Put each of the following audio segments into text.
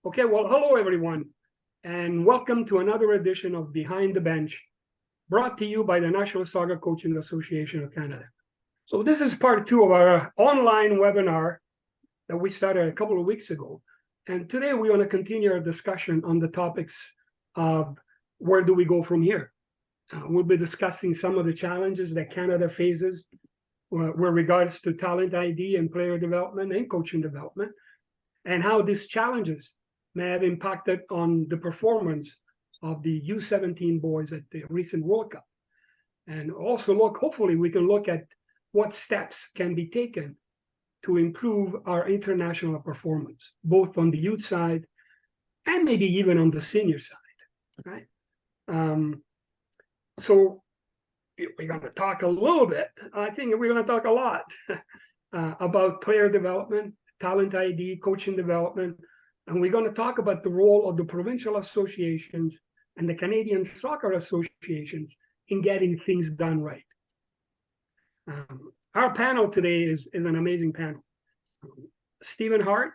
Okay, well, hello everyone, and welcome to another edition of Behind the Bench, brought to you by the National Soccer Coaching Association of Canada. So this is part 2 of our online webinar that we started a couple of weeks ago. And today we want to continue our discussion on the topics of where do we go from here. We'll be discussing some of the challenges that Canada faces with regards to talent ID and player development and coaching development, and how these challenges may have impacted on the performance of the U17 boys at the recent World Cup. And also hopefully we can look at what steps can be taken to improve our international performance, both on the youth side and maybe even on the senior side, right? So we're going to talk a little bit, I think we're going to talk a lot about player development, talent ID, coaching development, and we're going to talk about the role of the provincial associations and the Canadian soccer associations in getting things done right. Our panel today is an amazing panel. Stephen Hart,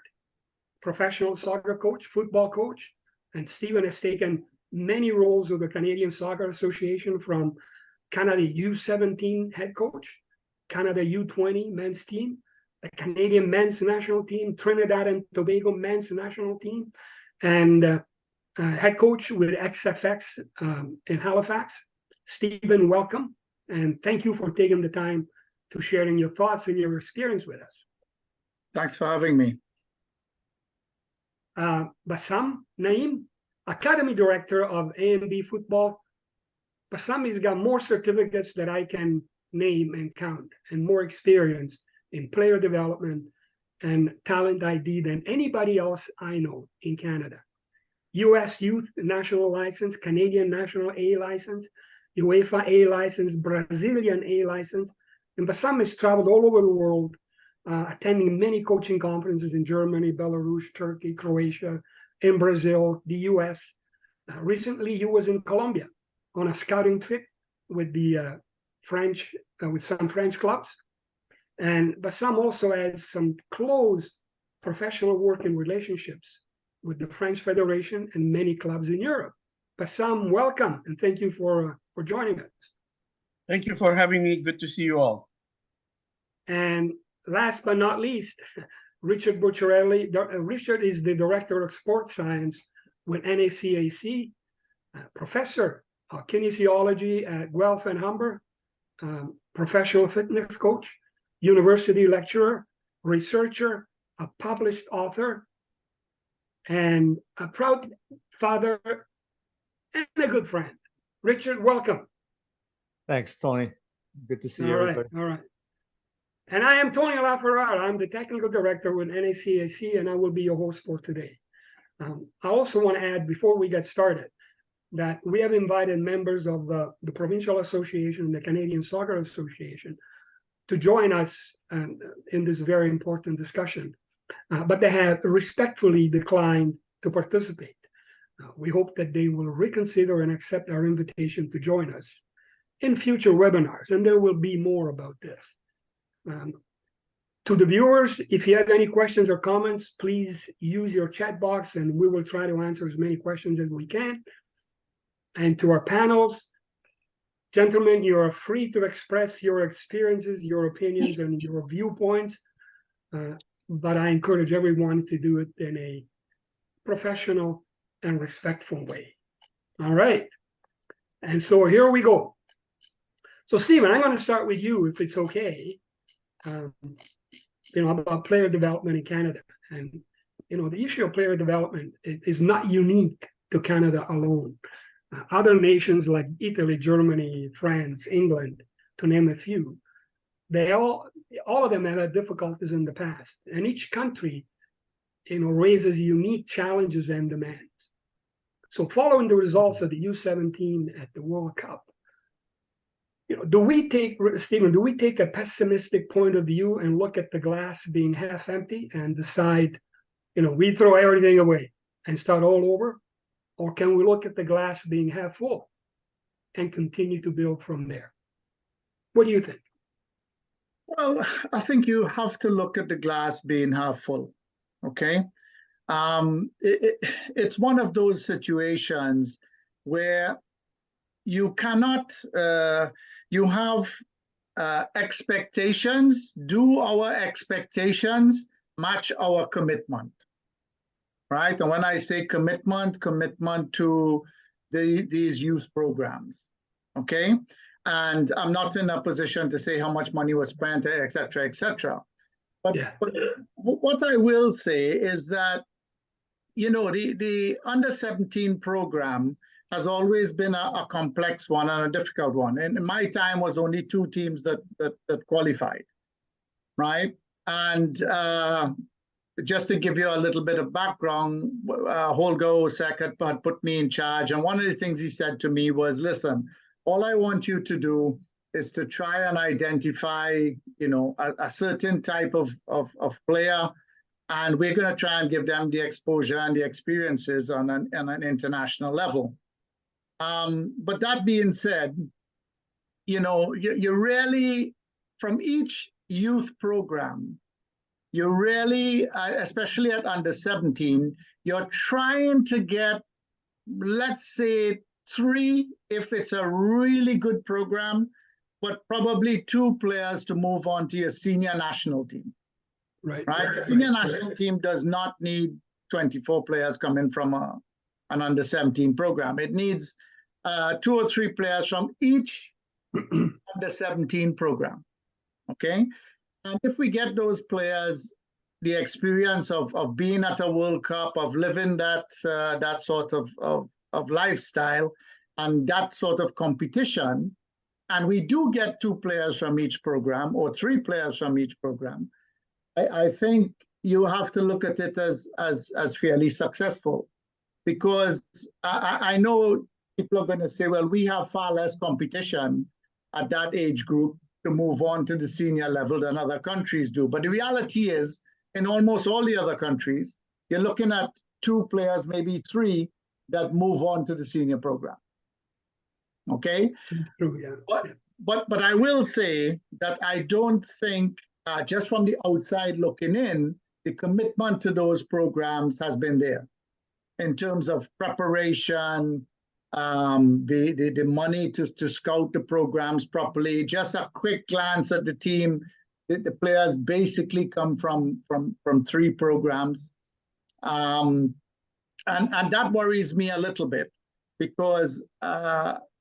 professional soccer coach, football coach, and Stephen has taken many roles of the Canadian Soccer Association, from Canada U17 head coach, Canada U20 men's team, the Canadian men's national team, Trinidad and Tobago men's national team, and head coach with XFX in Halifax. Stephen, welcome, and thank you for taking the time to sharing your thoughts and your experience with us. Thanks for having me. Bassam A-Naim, Academy Director of ANB Futbol. Bassam has got more certificates that I can name and count, and more experience in player development and talent ID than anybody else I know in Canada. US Youth National License, Canadian National A License, UEFA A License, Brazilian A License. And Bassam has traveled all over the world, attending many coaching conferences in Germany, Belarus, Turkey, Croatia, in Brazil, the US. Recently, he was in Colombia on a scouting trip with the French, with some French clubs. And Bassam also has some close professional working relationships with the French Federation and many clubs in Europe. Bassam, welcome, and thank you for joining us. Thank you for having me. Good to see you all. And last but not least, Richard Bucciarelli. Richard is the Director of Sports Science with NSCAC, Professor of Kinesiology at Guelph and Humber, professional fitness coach, university lecturer, researcher, a published author, and a proud father and a good friend. Richard, welcome. Thanks, Tony. Good to see you, everybody. All right. And I am Tony LaFerrara. I'm the technical director with NSCAC, and I will be your host for today. I also want to add, before we get started, that we have invited members of the Provincial Association and the Canadian Soccer Association to join us in this very important discussion, but they have respectfully declined to participate. We hope that they will reconsider and accept our invitation to join us in future webinars, and there will be more about this. To the viewers, if you have any questions or comments, please use your chat box and we will try to answer as many questions as we can. And to our panels, gentlemen, you are free to express your experiences, your opinions, and your viewpoints, but I encourage everyone to do it in a professional and respectful way. All right, and so here we go. So Stephen, I'm going to start with you, if it's okay, about player development in Canada. And, the issue of player development is not unique to Canada alone. Other nations like Italy, Germany, France, England, to name a few, they all of them have had difficulties in the past. And each country, raises unique challenges and demands. So following the results of the U17 at the World Cup, Stephen, do we take a pessimistic point of view and look at the glass being half empty and decide, we throw everything away and start all over? Or can we look at the glass being half full and continue to build from there? What do you think? Well, I think you have to look at the glass being half full, okay? it's one of those situations where you cannot, you have expectations. Do our expectations match our commitment? Right? And when I say commitment to these youth programs, okay? And I'm not in a position to say how much money was spent, et cetera, et cetera. But, Yeah. but what I will say is that, you know, the under-17 program has always been a complex one and a difficult one. And in my time was only 2 teams that qualified, right? And just to give you a little bit of background, Holger Osek had put me in charge. And one of the things he said to me was, listen, all I want you to do is to try and identify, you know, a certain type of player, and we're going to try and give them the exposure and the experiences on an international level. But that being said, you know, you really, from each youth program, you really, especially at under 17, you're trying to get, let's say, 3, if it's a really good program, but probably 2 players to move on to your senior national team. Right. Right? The senior national team does not need 24 players coming from an under 17 program. It needs 2 or 3 players from each under 17 program. Okay. And if we get those players the experience of being at a World Cup, of living that that sort of lifestyle and that sort of competition, and we do get 2 players from each program or 3 players from each program, I think you have to look at it as fairly successful, because I know people are going to say, well, we have far less competition at that age group to move on to the senior level than other countries do. But the reality is, in almost all the other countries, you're looking at 2 players, maybe 3, that move on to the senior program. Okay? True, yeah. But I will say that I don't think, just from the outside looking in, the commitment to those programs has been there in terms of preparation, the money to scout the programs properly. Just a quick glance at the team, the players basically come from 3 programs. And that worries me a little bit, because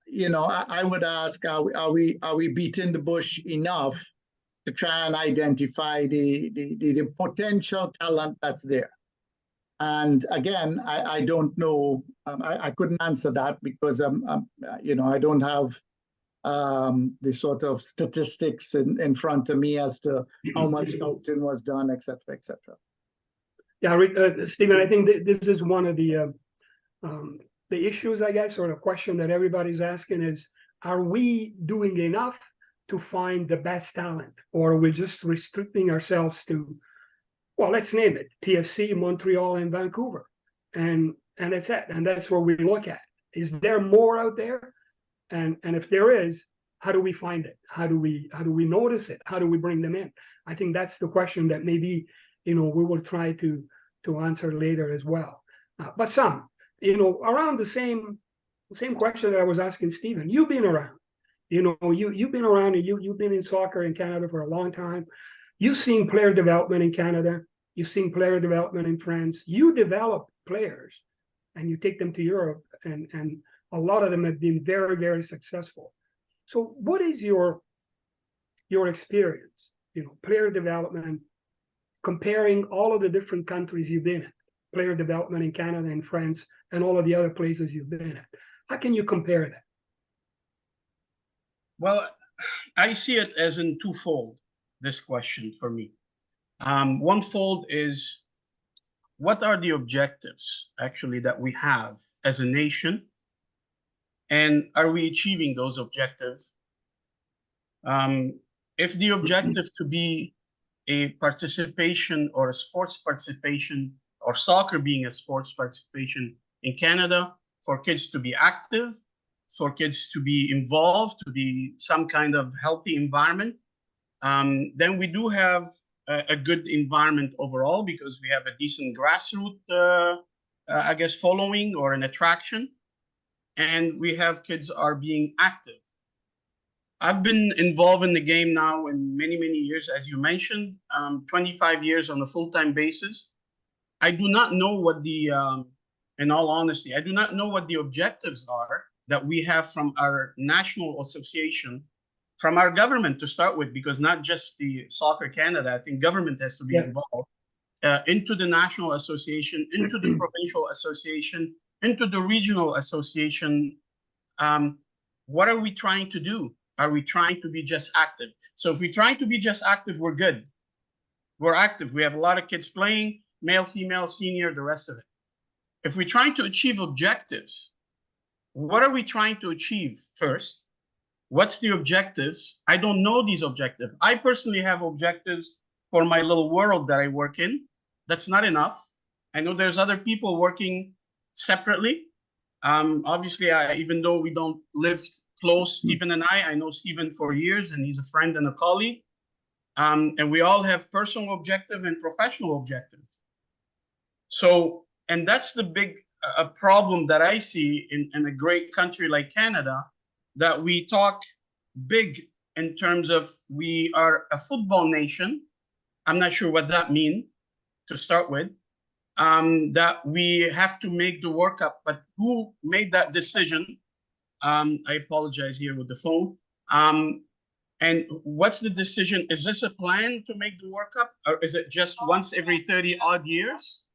you know, I would ask, are we beating the bush enough to try and identify the potential talent that's there? And again, I don't know. I couldn't answer that because you know, I don't have the sort of statistics in front of me as to how much scouting was done, et cetera, et cetera. Yeah, Stephen, I think this is one of the issues, I guess, or the question that everybody's asking is, are we doing enough to find the best talent, or are we just restricting ourselves to, well, let's name it, TFC, Montreal, and Vancouver, and that's it, and that's what we look at. Is there more out there? And if there is, how do we find it? How do we notice it? How do we bring them in? I think that's the question that maybe, you know, we will try to answer later as well. But some, you know, around the same question that I was asking Stephen. You've been around, you know, you've been around, and you've been in soccer in Canada for a long time. You've seen player development in Canada. You've seen player development in France. You develop players, and you take them to Europe, and a lot of them have been very, very successful. So, what is your experience? You know, player development, comparing all of the different countries you've been in, player development in Canada and France, and all of the other places you've been at. How can you compare that? Well, I see it as in twofold, this question for me. One fold is, what are the objectives actually that we have as a nation? And are we achieving those objectives? If the objective to be a participation or a sports participation, or soccer being a sports participation in Canada, for kids to be active, for kids to be involved, to be some kind of healthy environment, then we do have a good environment overall because we have a decent grassroots, I guess, following or an attraction, and we have kids are being active. I've been involved in the game now in many, many years, as you mentioned, 25 years on a full-time basis. I do not know what the, in all honesty, I do not know what the objectives are that we have from our national association, from our government to start with, because not just the Soccer Canada, I think government has to be involved, into the national association, into the provincial association, into the regional association. What are we trying to do? Are we trying to be just active? So if we're trying to be just active, we're good. We're active. We have a lot of kids playing, male, female, senior, the rest of it. If we're trying to achieve objectives, what are we trying to achieve first? What's the objectives? I don't know these objectives. I personally have objectives for my little world that I work in. That's not enough. I know there's other people working separately. Obviously, even though we don't live close, Stephen and I know Stephen for years, and he's a friend and a colleague. And we all have personal objectives and professional objectives. So, and that's the big problem that I see in a great country like Canada, that we talk big in terms of we are a football nation. I'm not sure what that means to start with. That we have to make the World Cup, but who made that decision? I apologize here with the phone. And what's the decision? Is this a plan to make the World Cup, or is it just once every 30 odd years?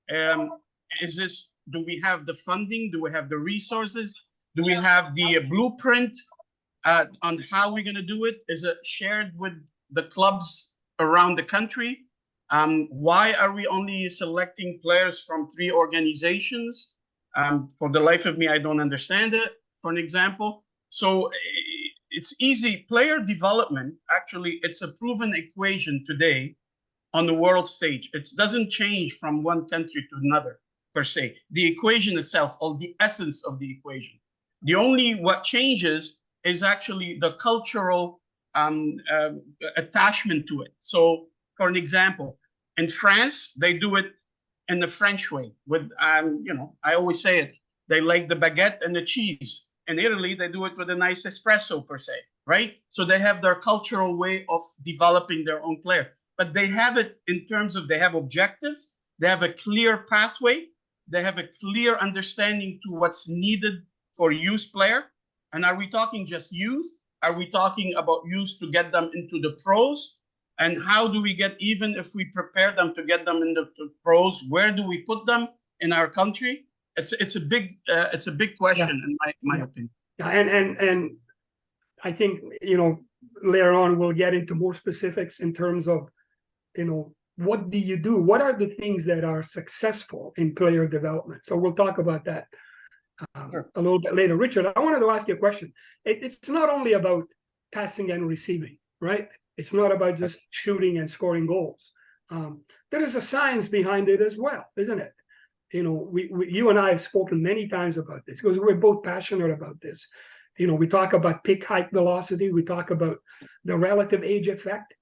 Do we have the funding? Do we have the resources? Do we have the blueprint on how we're going to do it? Is it shared with the clubs around the country? Why are we only selecting players from 3 organizations? For the life of me, I don't understand it, for an example. So it's easy. Player development, actually, it's a proven equation today on the world stage. It doesn't change from one country to another, per se. The equation itself, or the essence of the equation. The only what changes is actually the cultural attachment to it. So, for an example, in France, they do it in the French way. With I always say it. They like the baguette and the cheese. In Italy, they do it with a nice espresso, per se, right? So they have their cultural way of developing their own player. But they have it in terms of, they have objectives, they have a clear pathway, they have a clear understanding to what's needed for youth player. And are we talking just youth? Are we talking about youth to get them into the pros? And how do we get, even if we prepare them to get them into the pros, where do we put them in our country? It's a big question, in my opinion. Yeah, and I think later on we'll get into more specifics in terms of what do you do? What are the things that are successful in player development? So we'll talk about that a little bit later. Richard, I wanted to ask you a question. It's not only about passing and receiving, right? It's not about just shooting and scoring goals. There is a science behind it as well, isn't it? You and I have spoken many times about this because we're both passionate about this. We talk about peak height velocity. We talk about the relative age effect.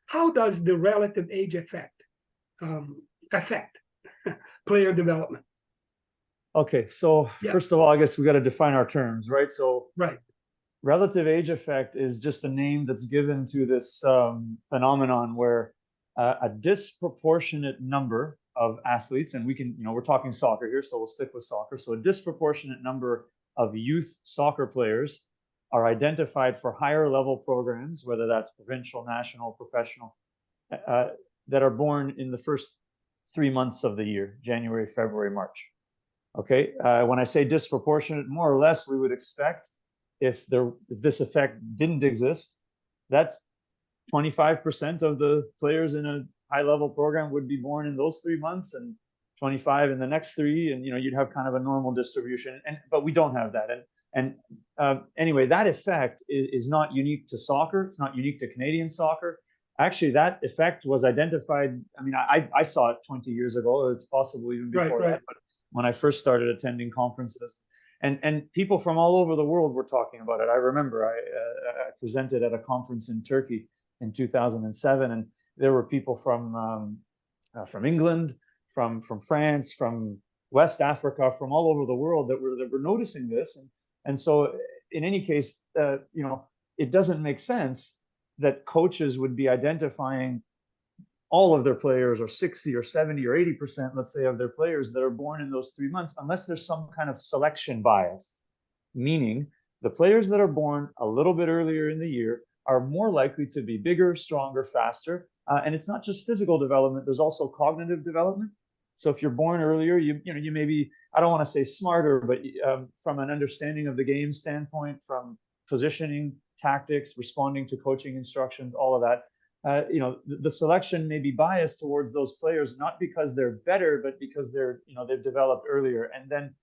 How does the relative age effect affect player development? Okay, so first of all, I guess we got to define our terms, right? So relative age effect is just a name that's given to this phenomenon where a disproportionate number of athletes, and we can, we're talking soccer here, so we'll stick with soccer. So a disproportionate number of youth soccer players are identified for higher level programs, whether that's provincial, national, professional, that are born in the first 3 months of the year, January, February, March. Okay, when I say disproportionate, more or less, we would expect if this effect didn't exist, that 25% of the players in a high-level program would be born in those 3 months, and 25 in the next 3, and you'd have kind of a normal distribution. But we don't have that. Anyway, that effect is not unique to soccer. It's not unique to Canadian soccer. Actually, that effect was identified. I mean, I saw it 20 years ago. It's possible even before that. But when I first started attending conferences, and people from all over the world were talking about it. I remember I presented at a conference in Turkey in 2007, and there were people from England, from France, from West Africa, from all over the world that were noticing this, and so in any case, you know, it doesn't make sense that coaches would be identifying all of their players, or 60 or 70 or 80%, let's say, of their players that are born in those 3 months, unless there's some kind of selection bias, meaning the players that are born a little bit earlier in the year are more likely to be bigger, stronger, faster. And it's not just physical development, there's also cognitive development. So if you're born earlier, you may be, I don't want to say smarter, but from an understanding of the game standpoint, from positioning, tactics, responding to coaching instructions, all of that, you know, the selection may be biased towards those players, not because they're better, but because they're, you know, they've developed earlier. And then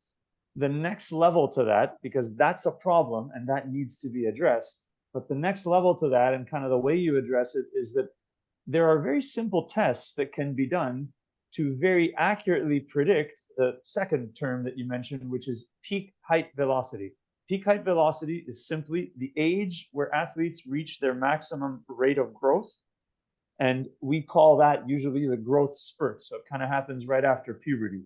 the next level to that, because that's a problem and that needs to be addressed, but the next level to that, and kind of the way you address it, is that there are very simple tests that can be done to very accurately predict the second term that you mentioned, which is peak height velocity. Peak height velocity is simply the age where athletes reach their maximum rate of growth. And we call that usually the growth spurt. So it kind of happens right after puberty.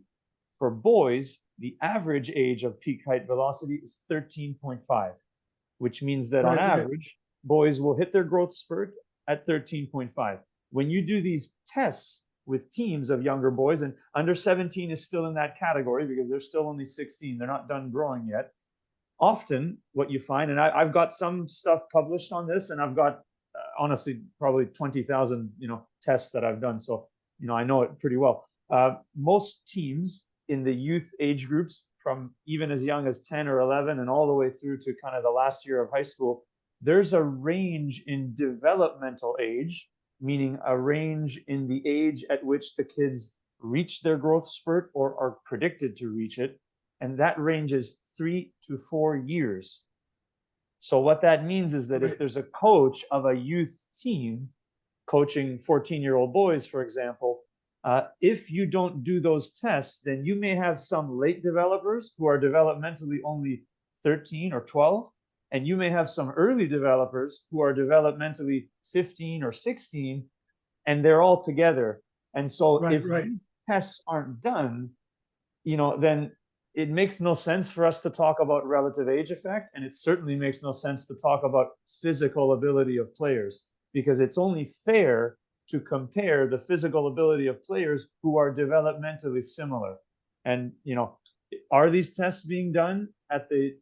For boys, the average age of peak height velocity is 13.5, which means that on average, boys will hit their growth spurt at 13.5. When you do these tests with teams of younger boys, and under 17 is still in that category because they're still only 16, they're not done growing yet. Often what you find, and I've got some stuff published on this, and I've got honestly probably 20,000 tests that I've done, so I know it pretty well. Most teams in the youth age groups, from even as young as 10 or 11 and all the way through to kind of the last year of high school, there's a range in developmental age, meaning a range in the age at which the kids reach their growth spurt or are predicted to reach it. And that range is 3 to 4 years. So what that means is that if there's a coach of a youth team coaching 14-year-old boys, for example, if you don't do those tests, then you may have some late developers who are developmentally only 13 or 12, and you may have some early developers who are developmentally 15 or 16, and they're all together. And so if these tests aren't done, then it makes no sense for us to talk about relative age effect, and it certainly makes no sense to talk about physical ability of players, because it's only fair to compare the physical ability of players who are developmentally similar. And, are these tests being done at the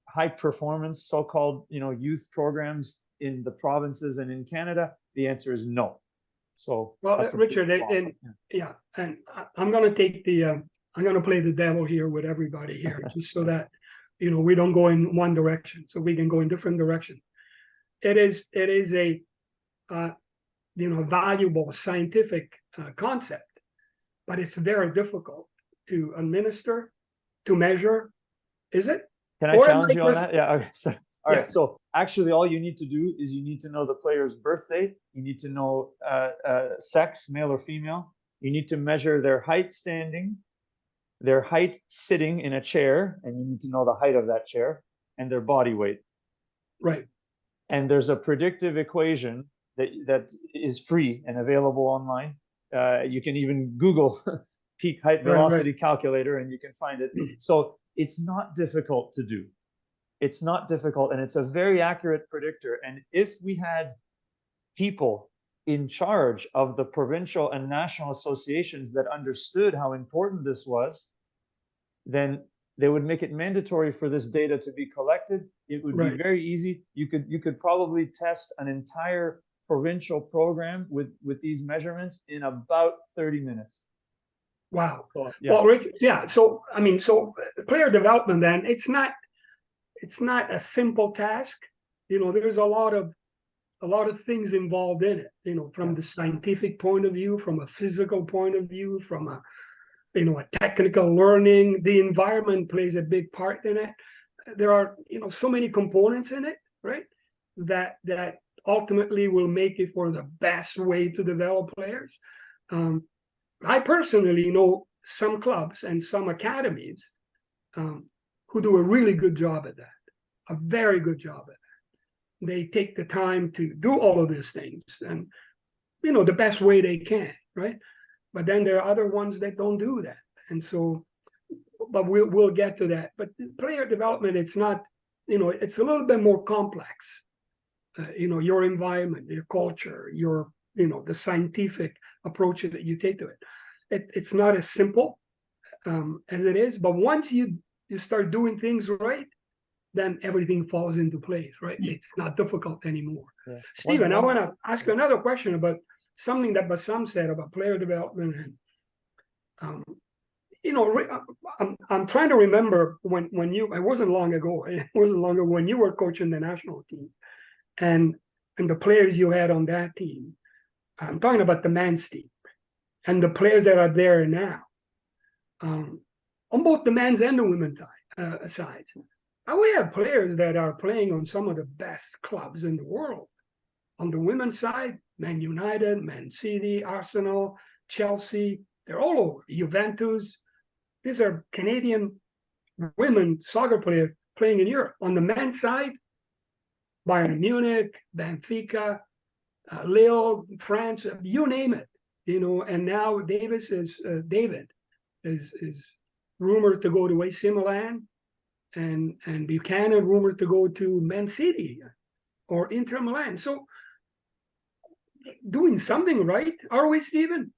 high performance so-called, youth programs in the provinces and in Canada? The answer is no. So, well, Richard, and I'm going to take I'm going to play the devil here with everybody here, just so that, we don't go in one direction, so we can go in different directions. It is a, valuable scientific concept, but it's very difficult to administer, to measure. Is it? Can I challenge you on that? Yeah. Okay. So, all right. So actually, all you need to do is you need to know the player's birth date. You need to know sex, male or female. You need to measure their height standing, their height sitting in a chair, and you need to know the height of that chair, and their body weight. Right. And there's a predictive equation that is free and available online. You can even Google peak height velocity calculator, and you can find it. So it's not difficult to do. It's not difficult, and it's a very accurate predictor. And if we had people in charge of the provincial and national associations that understood how important this was, then they would make it mandatory for this data to be collected. It would be very easy. You could probably test an entire provincial program with these measurements in about 30 minutes. Wow. Well, Rick, so player development, then it's not a simple task. There's a lot of things involved in it, from the scientific point of view, from a physical point of view, from a technical learning. The environment plays a big part in it. There are, so many components in it, right? That ultimately will make it for the best way to develop players. I personally know some clubs and some academies who do a really good job at that, a very good job at that. They take the time to do all of these things. And the best way they can, right? But then there are other ones that don't do that. And so, but we'll get to that. But player development, it's not, it's a little bit more complex. Your environment, your culture, the scientific approach that you take to it. It's not as simple as it is. But once you start doing things right, then everything falls into place, right? It's not difficult anymore. Yeah. Stephen, I want to ask you another question about something that Bassam said about player development. And, I'm trying to remember when it wasn't long ago when you were coaching the national team and the players you had on that team. I'm talking about the men's team and the players that are there now, on both the men's and the women's sides. We have players that are playing on some of the best clubs in the world. On the women's side, Man United, Man City, Arsenal, Chelsea, they're all over. Juventus. These are Canadian women soccer players playing in Europe. On the men's side, Bayern Munich, Benfica, Lille, France, you name it. And now David is rumored to go to AC Milan. And Buchanan rumored to go to Man City or Inter Milan. So doing something right, are we, Stephen?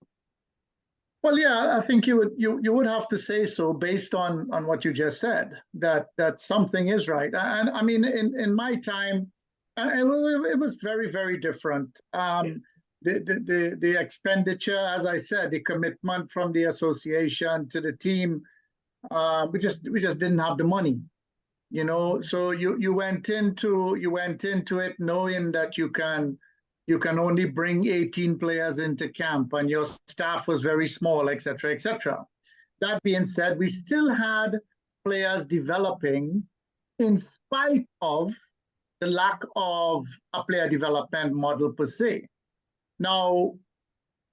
Well, yeah, I think you would have to say so based on what you just said, that something is right. And I mean, in my time, it was very, very different. The expenditure, as I said, the commitment from the association to the team, we just didn't have the money, so you went into it knowing that you can only bring 18 players into camp and your staff was very small, etc., etc. That being said, we still had players developing in spite of the lack of a player development model per se. Now,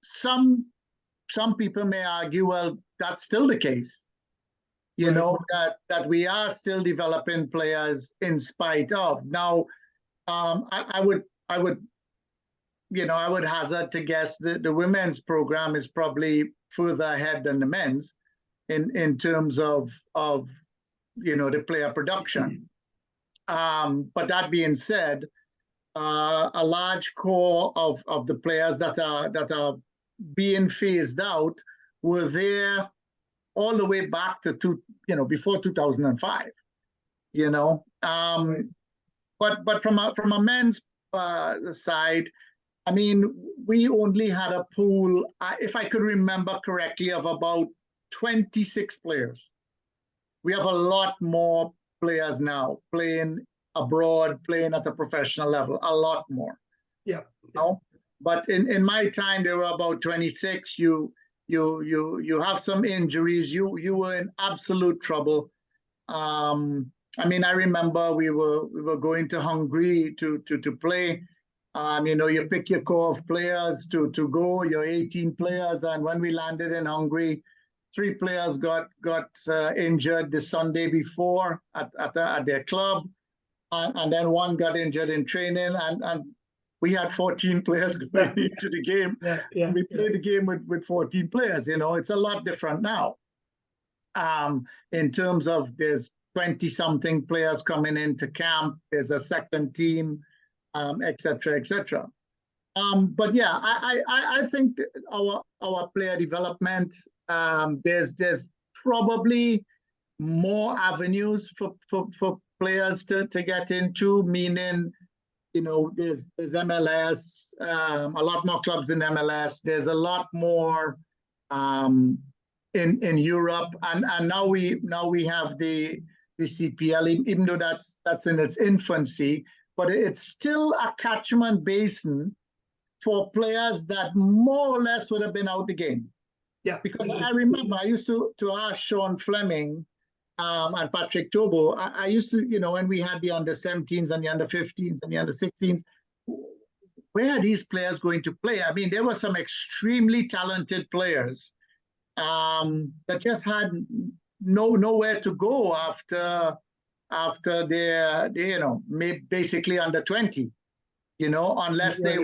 some people may argue, well, that's still the case. That we are still developing players in spite of. Now, I would hazard to guess that the women's program is probably further ahead than the men's in terms of the player production. But that being said, a large core of the players that are being phased out were there all the way back to before 2005, but from a men's side, I mean, we only had a pool, if I could remember correctly, of about 26 players. We have a lot more players now playing abroad, playing at a professional level, a lot more. Yeah. But in my time, there were about 26. You have some injuries. You were in absolute trouble. I mean, I remember we were going to Hungary to play. You pick your core of players to go, your 18 players, and when we landed in Hungary, 3 players got injured the Sunday before at their club, and then 1 got injured in training, and we had 14 players going into the game. And we played the game with 14 players. It's a lot different now. In terms of there's 20-something players coming into camp, there's a second team, etc., etc. But yeah, I think our player development, there's probably more avenues for players to get into, meaning, there's MLS, a lot more clubs in MLS. There's a lot more in Europe, and now we have the CPL, even though that's in its infancy, but it's still a catchment basin for players that more or less would have been out the game. Yeah. Because I remember I used to ask Sean Fleming and Patrick Tobo, I used to, when we had the under-17s and the under-15s and the under-16s, where are these players going to play? I mean, there were some extremely talented players that just had nowhere to go after their basically under 20. you know, unless they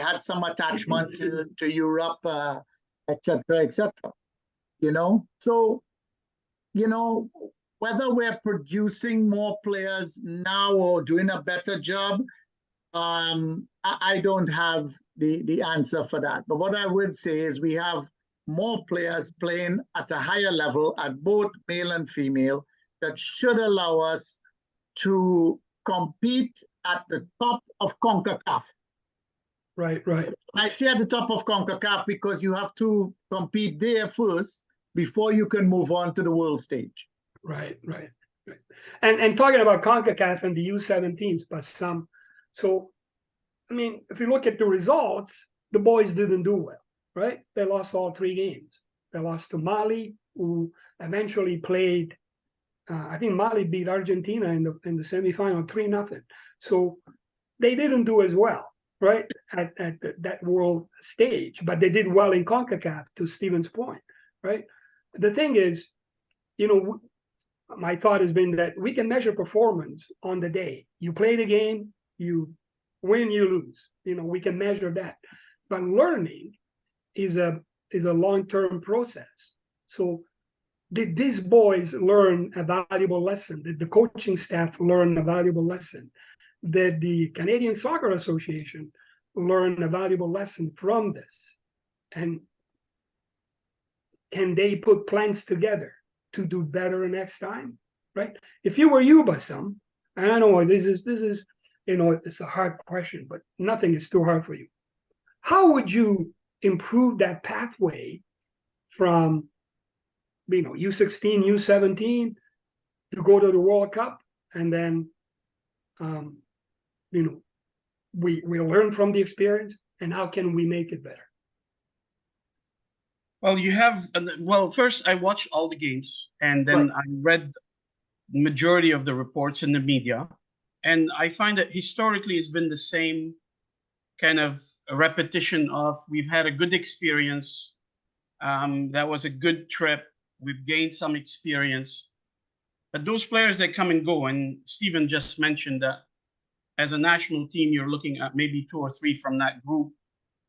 had some attachment to Europe, etc., etc. You know, so, you know, whether we're producing more players now or doing a better job, I don't have the answer for that. But what I would say is we have more players playing at a higher level at both male and female that should allow us to compete at the top of CONCACAF. Right, right. I say at the top of CONCACAF because you have to compete there first before you can move on to the world stage. Right, right, right. And talking about CONCACAF and the U17s, but so, I mean, if you look at the results, the boys didn't do well, right? They lost all 3 games. They lost to Mali, who eventually played, I think Mali beat Argentina in the semifinal 3-0. So they didn't do as well, right, at that world stage, but they did well in CONCACAF, to Stephen's point, right? The thing is, you know, my thought has been that we can measure performance on the day. You play the game, you win, you lose. You know, we can measure that. But learning is a long-term process. So did these boys learn a valuable lesson? Did the coaching staff learn a valuable lesson? Did the Canadian Soccer Association learn a valuable lesson from this? And can they put plans together to do better next time, right? If you were you, Bassam, and I know this is, you know, it's a hard question, but nothing is too hard for you. How would you improve that pathway from, you know, U16, U17 to go to the World Cup, and then, you know, we learn from the experience, and how can we make it better? Well, you have, well, first I watched all the games, and then I read the majority of the reports in the media, and I find that historically it's been the same kind of a repetition of, we've had a good experience, that was a good trip, we've gained some experience, but those players that come and go, and Stephen just mentioned that as a national team, you're looking at maybe 2 or 3 from that group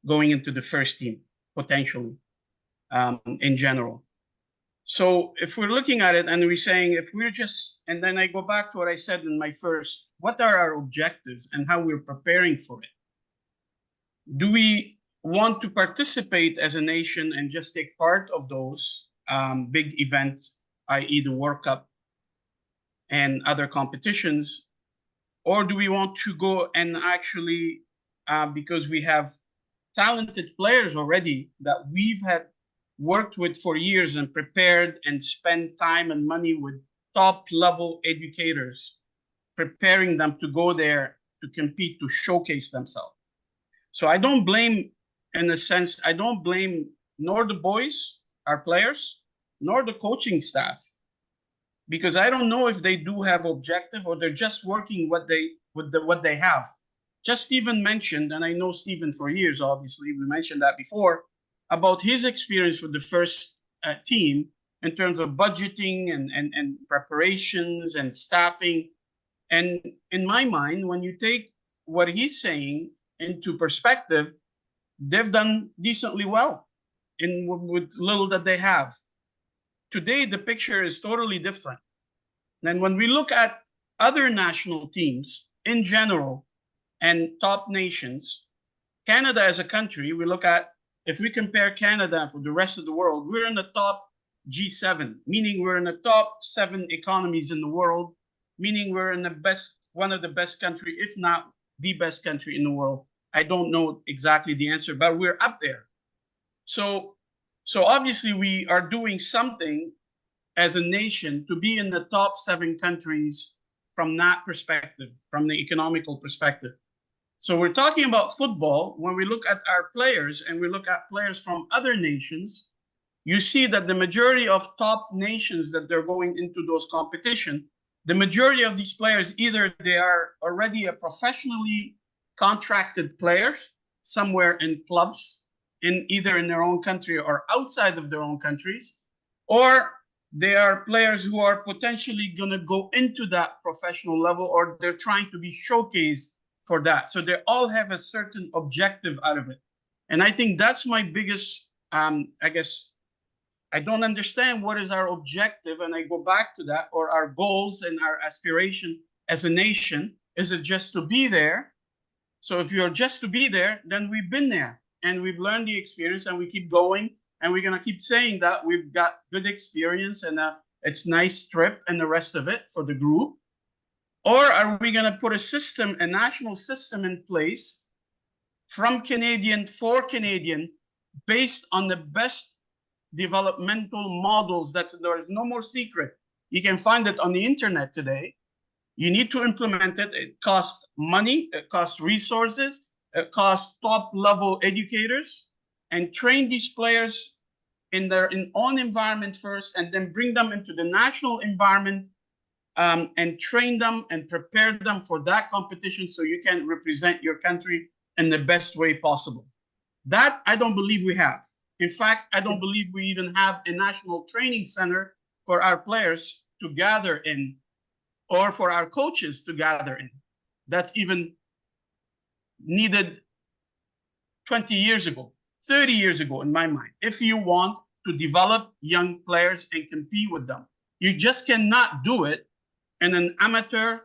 going into the first team, potentially. In general. So if we're looking at it and we're saying, if we're just, and then I go back to what I said in my first, what are our objectives and how we're preparing for it? Do we want to participate as a nation and just take part of those big events, i.e. the World Cup and other competitions? Or do we want to go and actually, because we have talented players already that we've had worked with for years and prepared and spent time and money with top level educators, preparing them to go there to compete, to showcase themselves. So I don't blame, in a sense, I don't blame nor the boys, our players, nor the coaching staff, because I don't know if they do have objective or they're just working what they have. Just Stephen mentioned, and I know Stephen for years, obviously, we mentioned that before, about his experience with the first team in terms of budgeting and preparations and staffing. And in my mind, when you take what he's saying into perspective, they've done decently well with little that they have. Today, the picture is totally different. And when we look at other national teams in general and top nations, Canada as a country, we look at, if we compare Canada for the rest of the world, we're in the top G7, meaning we're in the top 7 economies in the world, meaning we're in the best, one of the best country, if not the best country in the world. I don't know exactly the answer, but we're up there. So obviously we are doing something as a nation to be in the top 7 countries from that perspective, from the economical perspective. So we're talking about football. When we look at our players and we look at players from other nations, you see that the majority of top nations that they're going into those competition, the majority of these players, either they are already a professionally contracted players somewhere in clubs, either in their own country or outside of their own countries, or they are players who are potentially going to go into that professional level, or they're trying to be showcased for that. So they all have a certain objective out of it. And I think that's my biggest, I guess, I don't understand what is our objective. And I go back to that, or our goals and our aspiration as a nation. Is it just to be there? So if you're just to be there, then we've been there and we've learned the experience and we keep going. And we're going to keep saying that we've got good experience and it's nice trip and the rest of it for the group. Or are we going to put a system, a national system in place from Canadian for Canadian based on the best developmental models? There is no more secret. You can find it on the internet today. You need to implement it. It costs money, it costs resources, it costs top level educators, and train these players in their own environment first, and then bring them into the national environment and train them and prepare them for that competition so you can represent your country in the best way possible. That I don't believe we have. In fact, I don't believe we even have a national training center for our players to gather in, or for our coaches to gather in. That's even needed 20 years ago, 30 years ago in my mind, if you want to develop young players and compete with them. You just cannot do it in an amateur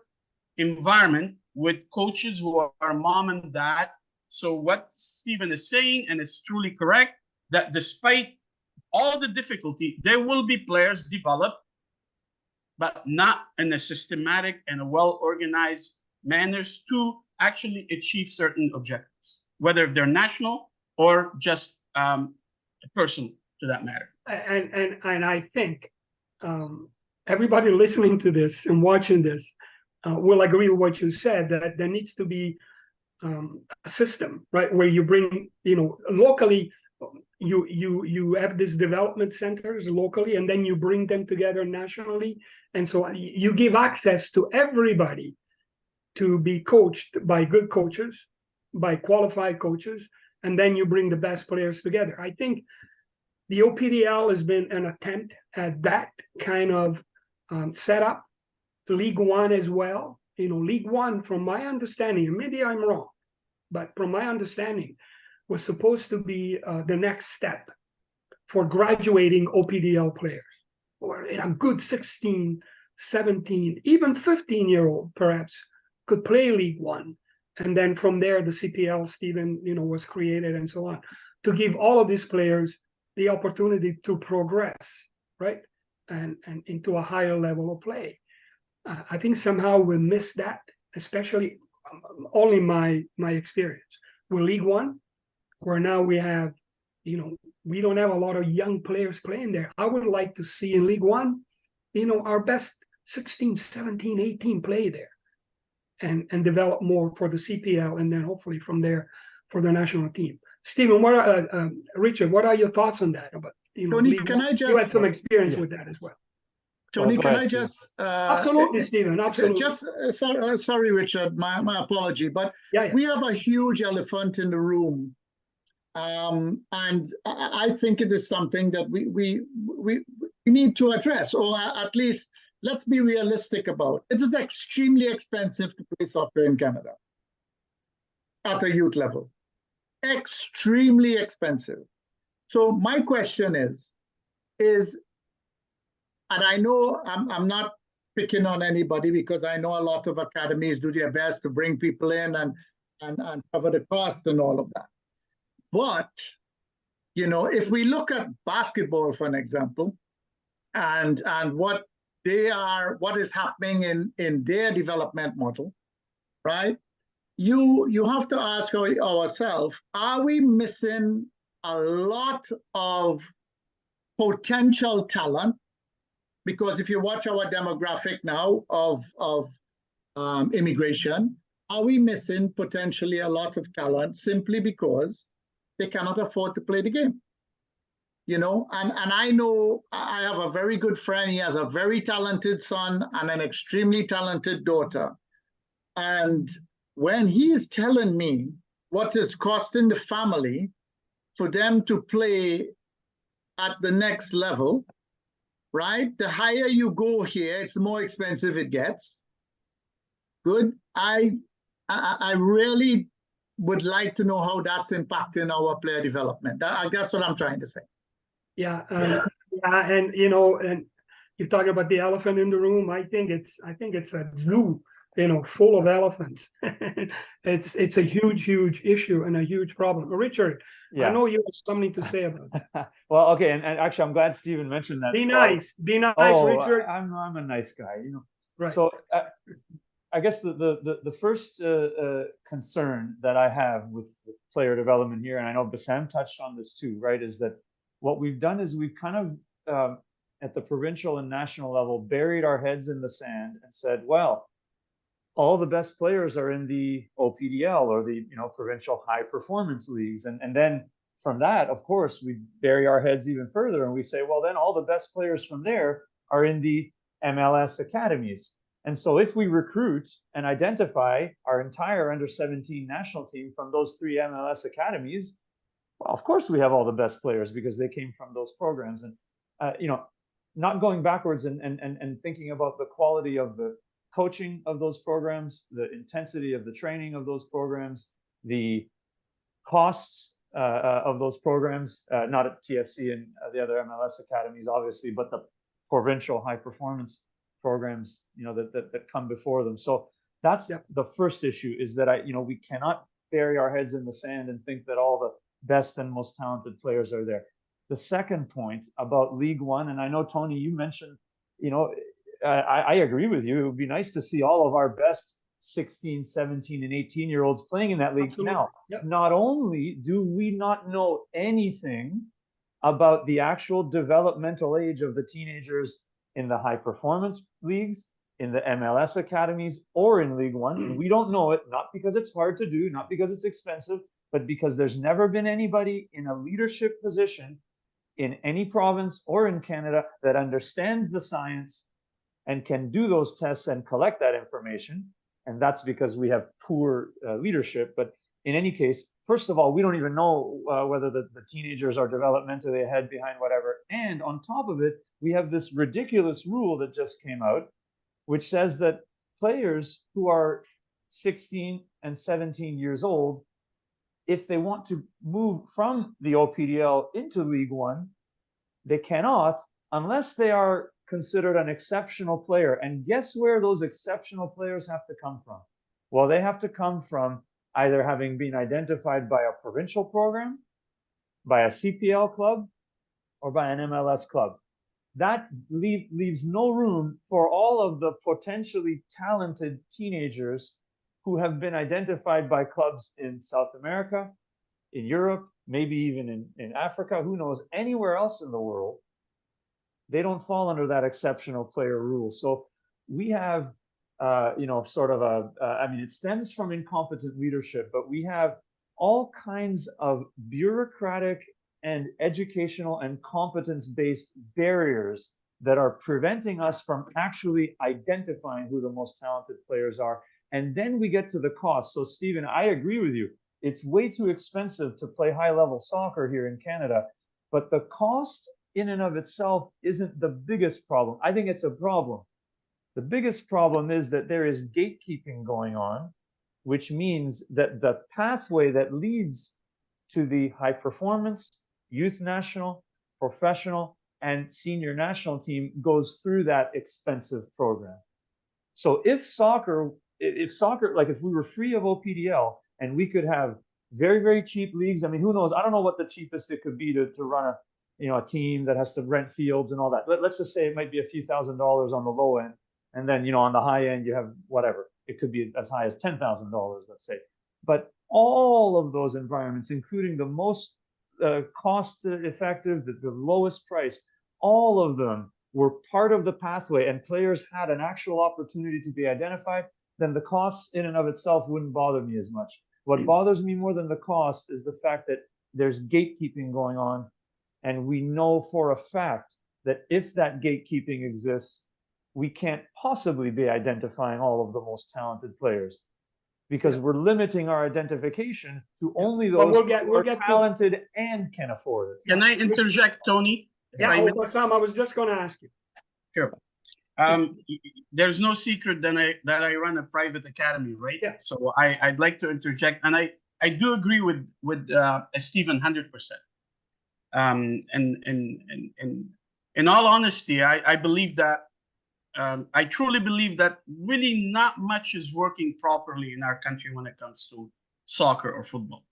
environment with coaches who are mom and dad. So what Stephen is saying, and it's truly correct, that despite all the difficulty, there will be players developed, but not in a systematic and a well-organized manners to actually achieve certain objectives, whether they're national or just personal to that matter. And I think everybody listening to this and watching this will agree with what you said, that there needs to be a system, right, where you bring, locally, you have these development centers locally, and then you bring them together nationally, and so you give access to everybody to be coached by good coaches, by qualified coaches, and then you bring the best players together. I think the OPDL has been an attempt at that kind of setup. League One as well. League One, from my understanding, and maybe I'm wrong, but from my understanding, was supposed to be the next step for graduating OPDL players, or a good 16, 17, even 15-year-old perhaps could play League One. And then from there, the CPL, Stephen, was created and so on, to give all of these players the opportunity to progress, right? And into a higher level of play. I think somehow we missed that, especially only my experience with League One, where now we have, we don't have a lot of young players playing there. I would like to see in League One, our best 16, 17, 18 play there and develop more for the CPL, and then hopefully from there for the national team. Stephen, Richard, what are your thoughts on that? About, Tony, can I just... You had some experience with that as well. Tony, can I just... absolutely, Stephen, absolutely. Just, sorry, Richard, my apology, but we have a huge elephant in the room. And I think it is something that we need to address, or at least let's be realistic about. It is extremely expensive to play soccer in Canada at a youth level. Extremely expensive. So my question is, and I know I'm not picking on anybody, because I know a lot of academies do their best to bring people in and cover the cost and all of that. But, if we look at basketball, for an example, and what is happening in their development model, right? You have to ask ourselves, are we missing a lot of potential talent? Because if you watch our demographic now of immigration, are we missing potentially a lot of talent simply because they cannot afford to play the game? And I know I have a very good friend. He has a very talented son and an extremely talented daughter. And when he is telling me what it's costing the family for them to play at the next level, right? The higher you go here, it's the more expensive it gets. Good. I I really would like to know how that's impacting our player development. That's what I'm trying to say. Yeah, and you know, and you talk about the elephant in the room. I think it's a zoo, you know, full of elephants. It's a huge issue and a huge problem. Richard, yeah. I know you have something to say about it. Well, okay, and actually, I'm glad Stephen mentioned that. Be So nice, Richard. I'm a nice guy, you know. Right. So I guess the first concern that I have with player development here, and I know Bassam touched on this too, right, is that what we've done is we've kind of at the provincial and national level buried our heads in the sand and said, well, all the best players are in the OPDL or the provincial high performance leagues, and then from that, of course, we bury our heads even further and we say, well, then all the best players from there are in the MLS academies. And so if we recruit and identify our entire under-17 national team from those 3 MLS academies, well, of course we have all the best players because they came from those programs. And, not going backwards and thinking about the quality of the coaching of those programs, the intensity of the training of those programs, the costs of those programs, not at TFC and the other MLS academies, obviously, but the provincial high performance programs, that come before them. So that's the first issue, is that we cannot bury our heads in the sand and think that all the best and most talented players are there. The second point about League One, and I know, Tony, you mentioned, I agree with you. It would be nice to see all of our best 16, 17, and 18-year-olds playing in that league. Absolutely. Now, yep. Not only do we not know anything about the actual developmental age of the teenagers in the high performance leagues, in the MLS academies, or in League One, and we don't know it, not because it's hard to do, not because it's expensive, but because there's never been anybody in a leadership position in any province or in Canada that understands the science and can do those tests and collect that information. And that's because we have poor leadership. But in any case, first of all, we don't even know whether the teenagers are developmentally ahead, behind, whatever. And on top of it, we have this ridiculous rule that just came out, which says that players who are 16 and 17 years old, if they want to move from the OPDL into League One, they cannot unless they are considered an exceptional player. And guess where those exceptional players have to come from? Well, they have to come from either having been identified by a provincial program, by a CPL club, or by an MLS club. That leaves no room for all of the potentially talented teenagers who have been identified by clubs in South America, in Europe, maybe even in Africa, who knows, anywhere else in the world. They don't fall under that exceptional player rule. So we have, sort of it stems from incompetent leadership, but we have all kinds of bureaucratic and educational and competence-based barriers that are preventing us from actually identifying who the most talented players are. And then we get to the cost. So, Stephen, I agree with you. It's way too expensive to play high-level soccer here in Canada, but the cost in and of itself isn't the biggest problem. I think it's a problem. The biggest problem is that there is gatekeeping going on, which means that the pathway that leads to the high performance, youth national, professional, and senior national team goes through that expensive program. So if soccer, like if we were free of OPDL and we could have very, very cheap leagues, I mean, who knows? I don't know what the cheapest it could be to run a team that has to rent fields and all that. Let's just say it might be a few $1,000s on the low end. And then, on the high end, you have whatever. It could be as high as $10,000, let's say. But all of those environments, including the most cost effective, the lowest price, all of them were part of the pathway, and players had an actual opportunity to be identified, then the cost in and of itself wouldn't bother me as much. What bothers me more than the cost is the fact that there's gatekeeping going on. And we know for a fact that if that gatekeeping exists, we can't possibly be identifying all of the most talented players, because we're limiting our identification to only those who are talented and can afford it. Can I interject, Tony? Yeah, Bassam, I was just going to ask you. Sure. There's no secret that I run a private academy, right? Yeah. So I'd like to interject, and I do agree with Stephen 100%. And in all honesty, I believe that I truly believe that really not much is working properly in our country when it comes to soccer or football,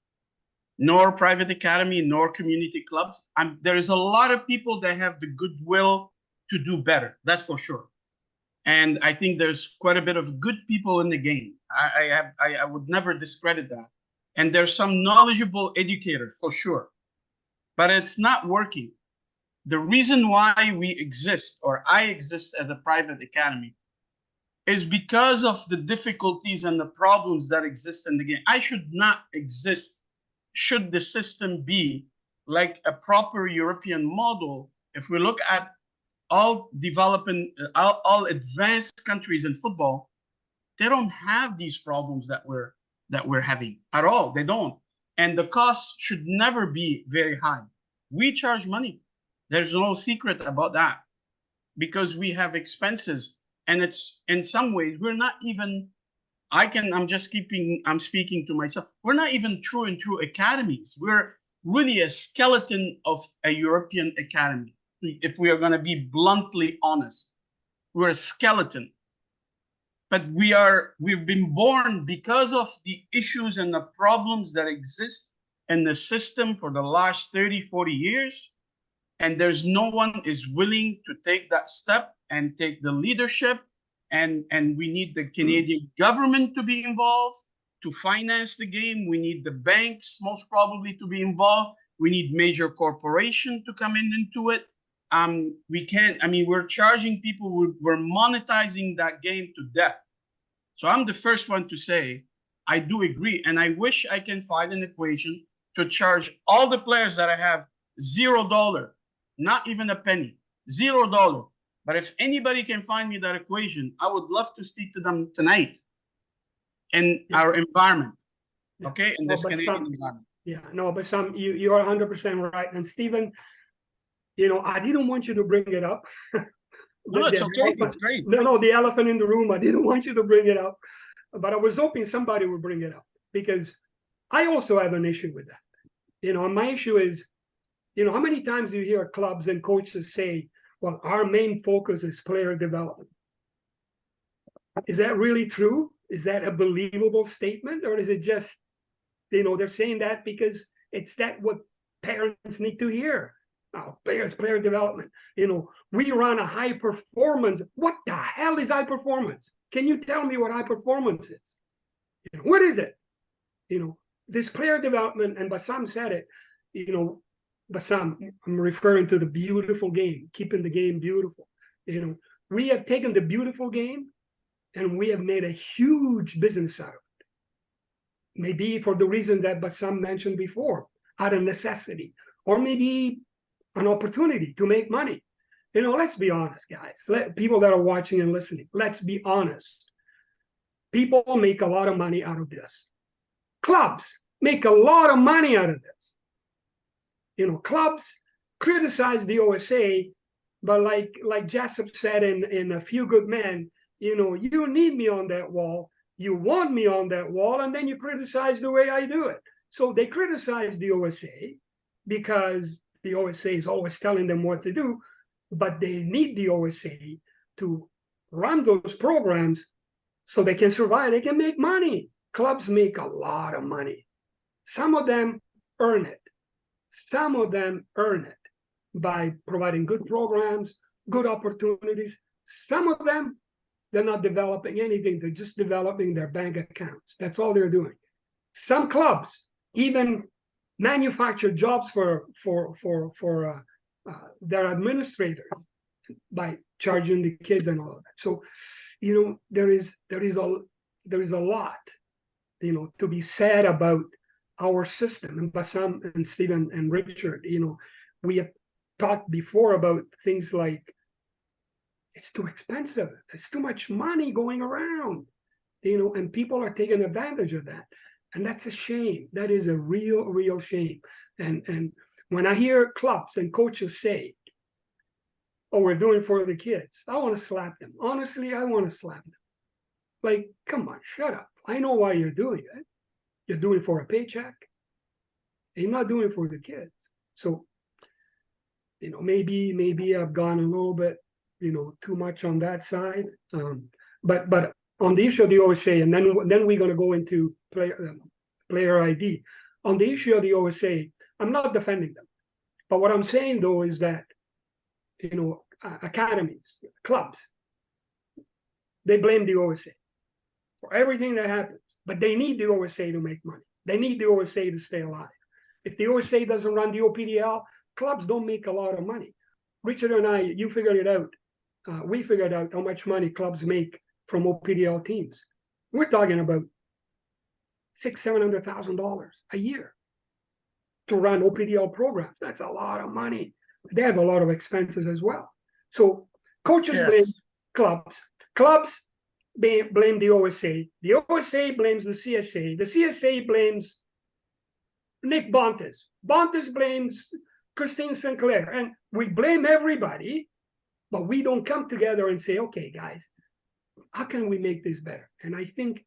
nor private academy, nor community clubs. There is a lot of people that have the goodwill to do better. That's for sure. And I think there's quite a bit of good people in the game. I would never discredit that. And there's some knowledgeable educators for sure, but it's not working. The reason why we exist, or I exist as a private academy, is because of the difficulties and the problems that exist in the game. I should not exist should the system be like a proper European model. If we look at all developing, all advanced countries in football, they don't have these problems that we're having at all. They don't, and the costs should never be very high. We charge money. There's no secret about that, because we have expenses, and it's in some ways we're not even. I'm speaking to myself. We're not even true academies. We're really a skeleton of a European academy. If we are going to be bluntly honest, we're a skeleton. But we've been born because of the issues and the problems that exist in the system for the last 30, 40 years. And there's no one is willing to take that step and take the leadership. And we need the Canadian government to be involved to finance the game. We need the banks most probably to be involved. We need major corporations to come into it. We're charging people, we're monetizing that game to death. So I'm the first one to say, I do agree. And I wish I can find an equation to charge all the players that I have $0, not even a penny, $0. But if anybody can find me that equation, I would love to speak to them tonight in our environment, okay? In this Canadian environment. Yeah, no, but you are 100% right. And Stephen, I didn't want you to bring it up. No, it's okay. It's great. No, the elephant in the room. I didn't want you to bring it up, but I was hoping somebody would bring it up, because I also have an issue with that. And my issue is, how many times do you hear clubs and coaches say, well, our main focus is player development? Is that really true? Is that a believable statement? Or is it just, they're saying that because it's what parents need to hear? Player development. We run a high performance. What the hell is high performance? Can you tell me what high performance is? What is it? This player development, and Bassam said it, Bassam, I'm referring to the beautiful game, keeping the game beautiful. We have taken the beautiful game and we have made a huge business out of it. Maybe for the reason that Bassam mentioned before, out of necessity, or maybe an opportunity to make money. Let's be honest, guys. People that are watching and listening, let's be honest. People make a lot of money out of this. Clubs make a lot of money out of this. Clubs criticize the OSA, but like Jessup said in A Few Good Men, you need me on that wall, you want me on that wall, and then you criticize the way I do it. So they criticize the OSA because the OSA is always telling them what to do, but they need the OSA to run those programs so they can survive, they can make money. Clubs make a lot of money. Some of them earn it. Some of them earn it by providing good programs, good opportunities. Some of them, they're not developing anything. They're just developing their bank accounts. That's all they're doing. Some clubs even manufacture jobs for their administrators by charging the kids and all of that. So, there is a lot, to be said about our system. And Bassam and Stephen and Richard, we have talked before about things like it's too expensive. There's too much money going around, and people are taking advantage of that. And that's a shame. That is a real shame. And when I hear clubs and coaches say, oh, we're doing it for the kids. I want to slap them. Honestly, I want to slap them. Like, come on, shut up. I know why you're doing it. You're doing it for a paycheck. You're not doing it for the kids. So, maybe I've gone a little bit, too much on that side. But on the issue of the OSA, and then we're going to go into player ID. On the issue of the OSA, I'm not defending them. But what I'm saying, though, is that, academies, clubs, they blame the OSA for everything that happens. But they need the OSA to make money. They need the OSA to stay alive. If the OSA doesn't run the OPDL, clubs don't make a lot of money. Richard and I, you figured it out. We figured out how much money clubs make from OPDL teams. We're talking about $600,000-$700,000 a year to run OPDL programs. That's a lot of money. They have a lot of expenses as well. So coaches blame clubs. Clubs blame the OSA. The OSA blames the CSA. The CSA blames Nick Bontes. Bontes blames Christine Sinclair. And we blame everybody, but we don't come together and say, okay, guys, how can we make this better? And I think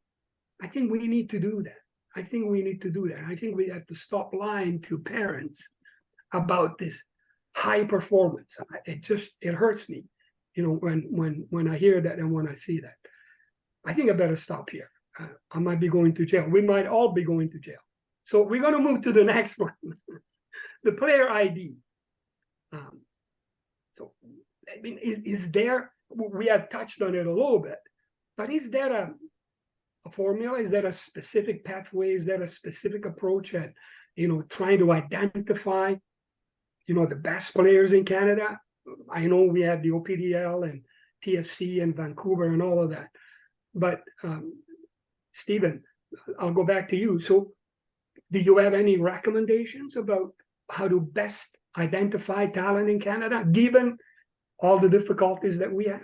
we need to do that. I think we have to stop lying to parents about this high performance. It hurts me, when I hear that and when I see that. I think I better stop here. I might be going to jail. We might all be going to jail. So we're going to move to the next one, the player ID. So, I mean, is there? We have touched on it a little bit, but is there a formula? Is there a specific pathway? Is there a specific approach at, trying to identify, the best players in Canada? I know we have the OPDL and TFC and Vancouver and all of that. But Stephen, I'll go back to you. So do you have any recommendations about how to best identify talent in Canada, given all the difficulties that we have?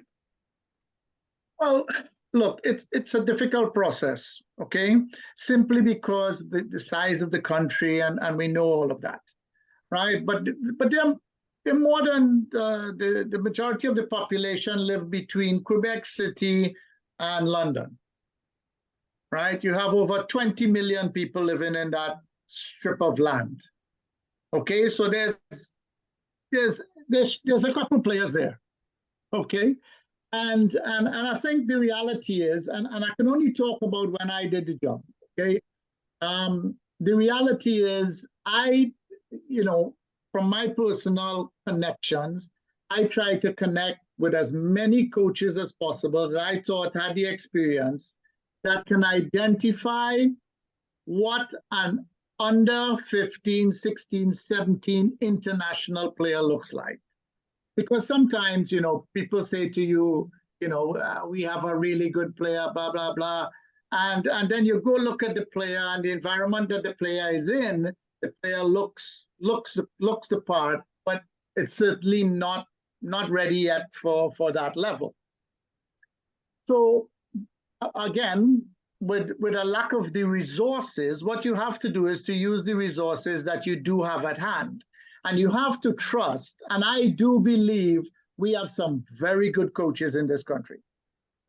Well, look, it's a difficult process, okay? Simply because the size of the country, and we know all of that, right? But they're more than the majority of the population live between Quebec City and London, right? You have over 20 million people living in that strip of land. Okay, so there's a couple players there. Okay. And I think the reality is, and I can only talk about when I did the job, okay? The reality is from my personal connections, I try to connect with as many coaches as possible that I thought had the experience that can identify what an under 15, 16, 17 international player looks like. Because sometimes, people say to you, we have a really good player, blah, blah, blah. And then you go look at the player and the environment that the player is in, the player looks the part, but it's certainly not ready yet for that level. So again, with a lack of the resources, what you have to do is to use the resources that you do have at hand. And you have to trust, and I do believe we have some very good coaches in this country,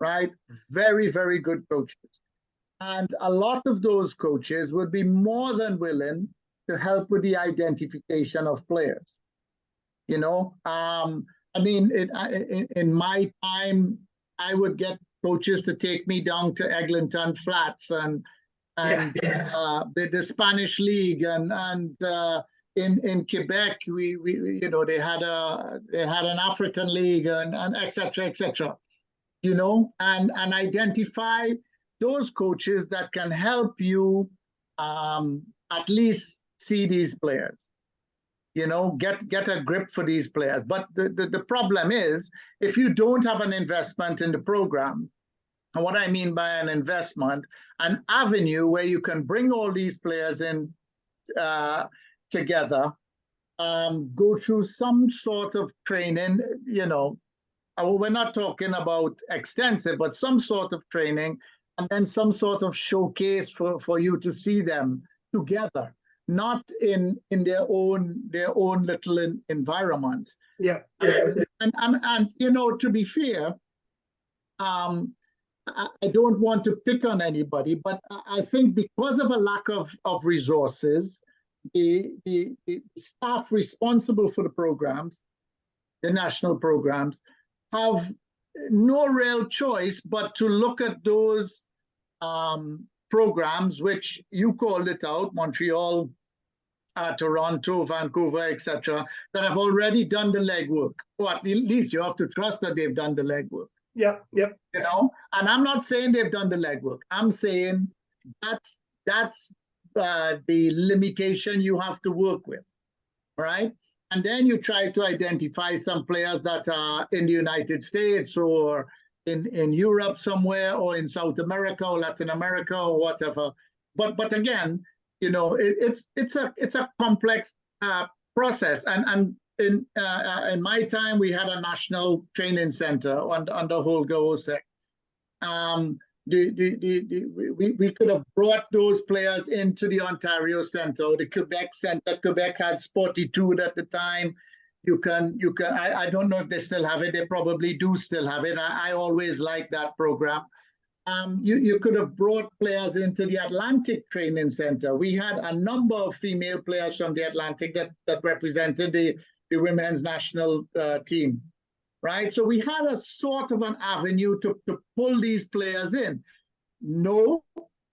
right? Very, very good coaches. And a lot of those coaches would be more than willing to help with the identification of players. I mean, in my time, I would get coaches to take me down to Eglinton Flats and the Spanish League and in Quebec, they had an African league and et cetera, and identify those coaches that can help you at least see these players, get a grip for these players. But the problem is, if you don't have an investment in the program, and what I mean by an investment, an avenue where you can bring all these players in together, go through some sort of training, we're not talking about extensive, but some sort of training, and then some sort of showcase for you to see them together, not in their own little environments. Yeah. And you know, to be fair, I don't want to pick on anybody, but I think because of a lack of resources, the staff responsible for the programs, the national programs, have no real choice but to look at those programs, which you called it out, Montreal, Toronto, Vancouver, etc., that have already done the legwork. Or at least you have to trust that they've done the legwork. Yeah. You know, and I'm not saying they've done the legwork. I'm saying that's the limitation you have to work with, right? And then you try to identify some players that are in the United States or in Europe somewhere, or in South America or Latin America or whatever. But again, you know, it's a complex process. And in my time, we had a national training center under Holger Osek. We could have brought those players into the Ontario Center, the Quebec Center. Quebec had Sportitude at the time. You can. I don't know if they still have it. They probably do still have it. I always liked that program. You could have brought players into the Atlantic Training Center. We had a number of female players from the Atlantic that represented the women's national team. Right, so we had a sort of an avenue to pull these players in. No,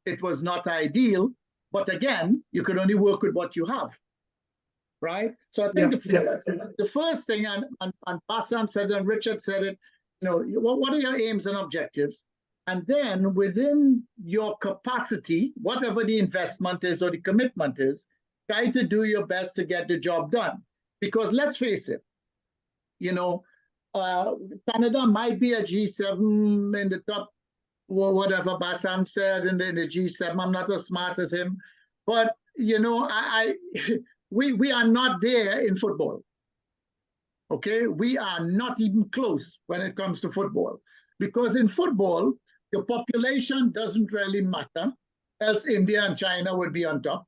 it was not ideal, but again, you could only work with what you have, right? So I think the first thing, and Bassam said it, and Richard said it, you know, what are your aims and objectives? And then within your capacity, whatever the investment is or the commitment is, try to do your best to get the job done. Because let's face it, you know, Canada might be a G7 in the top, whatever Bassam said, in the G7. I'm not as smart as him, but you know, we are not there in football. Okay, we are not even close when it comes to football, because in football, the population doesn't really matter. Else India and China would be on top,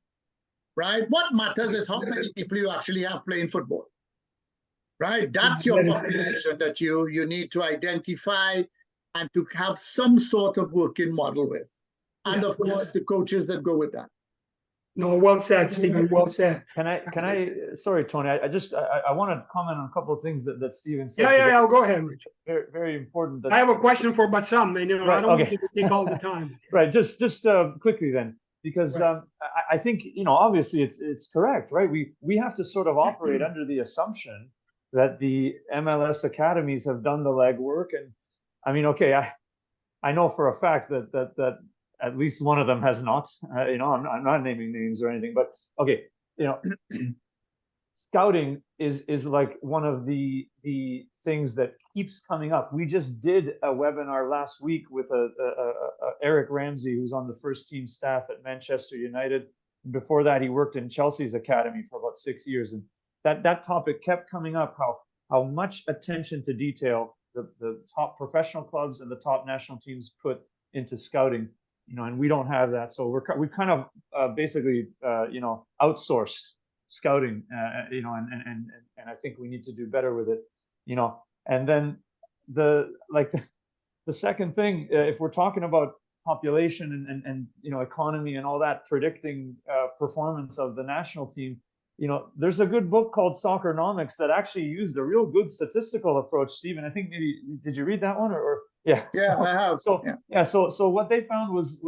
right? What matters is how many people you actually have playing football. Right, that's your population that you need to identify and to have some sort of working model with, and of course the coaches that go with that. No, well said, Stephen. Well said. Can I? Sorry, Tony. I want to comment on a couple of things that Stephen said. Yeah. Go ahead, Richard. Very, very important. I have a question for Bassam, and you know, I don't want you to take all the time. Right. Just quickly then, because I think, you know, obviously it's correct, right? We have to sort of operate under the assumption that the MLS academies have done the legwork. And I mean, okay, I know for a fact that at least one of them has not. You know, I'm not naming names or anything, but okay, you know, scouting is like one of the things that keeps coming up. We just did a webinar last week with Eric Ramsey, who's on the first team staff at Manchester United. Before that, he worked in Chelsea's academy for about 6 years, and that topic kept coming up, how much attention to detail the top professional clubs and the top national teams put into scouting, you know, and we don't have that. So we kind of basically you know, outsourced scouting, you know, and I think we need to do better with it, you know. And then the second thing, if we're talking about population and you know, economy and all that, predicting performance of the national team, you know, there's a good book called Soccernomics that actually used a real good statistical approach. Stephen, I think maybe, did you read that one or yeah? Yeah, I have. So what they found was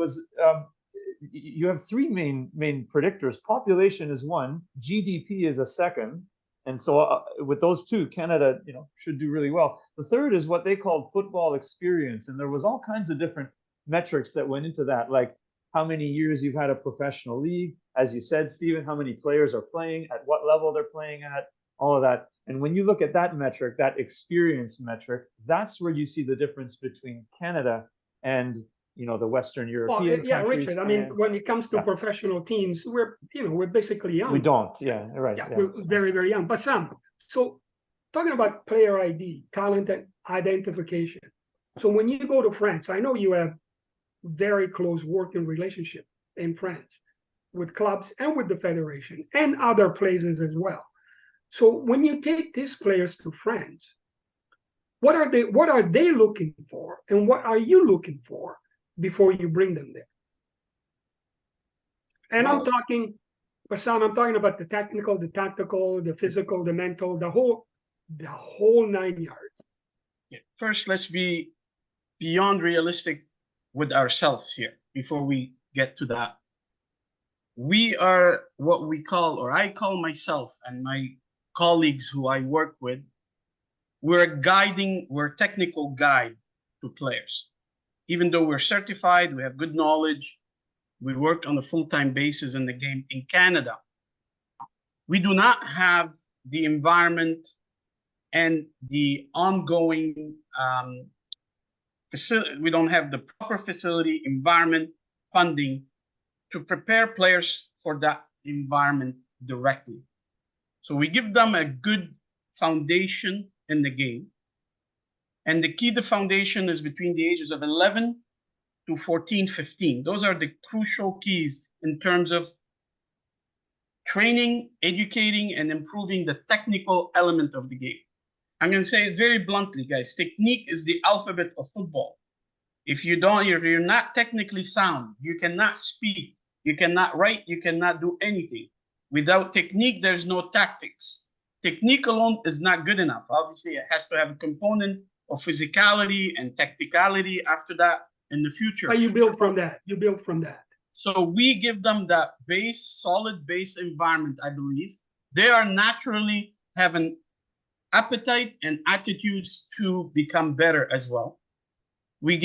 you have three main predictors. Population is one, GDP is a second, and so with those two, Canada, you know, should do really well. The third is what they called football experience, and there was all kinds of different metrics that went into that, like how many years you've had a professional league, as you said, Stephen, how many players are playing, at what level they're playing at, all of that. And when you look at that metric, that experience metric, that's where you see the difference between Canada and, you know, the Western European countries. Richard, I mean, when it comes to professional teams, we're basically young. We don't, right. Yeah, we're very, very young. But so talking about player ID, talent identification. So when you go to France, I know you have very close working relationship in France. with clubs and with the federation and other places as well. So when you take these players to France, what are they looking for, and what are you looking for before you bring them there? And I'm talking, Bassam, I'm talking about the technical, the tactical, the physical, the mental, the whole 9 yards. First, let's be beyond realistic with ourselves here before we get to that. We are what we call, or I call myself and my colleagues who I work with, we're a technical guide to players. Even though we're certified, we have good knowledge, we work on a full-time basis in the game in Canada. We do not have the environment and the ongoing facility. We don't have the proper facility, environment, funding to prepare players for that environment directly. So we give them a good foundation in the game. And the key to foundation is between the ages of 11 to 14, 15. Those are the crucial keys in terms of training, educating, and improving the technical element of the game. I'm going to say it very bluntly, guys. Technique is the alphabet of football. If you're not technically sound, you cannot speak, you cannot write, you cannot do anything. Without technique, there's no tactics. Technique alone is not good enough. Obviously, it has to have a component of physicality and tacticality after that in the future. But you build from that. You build from that. So we give them that solid base environment, I believe. They are naturally having appetite and attitudes to become better as well. We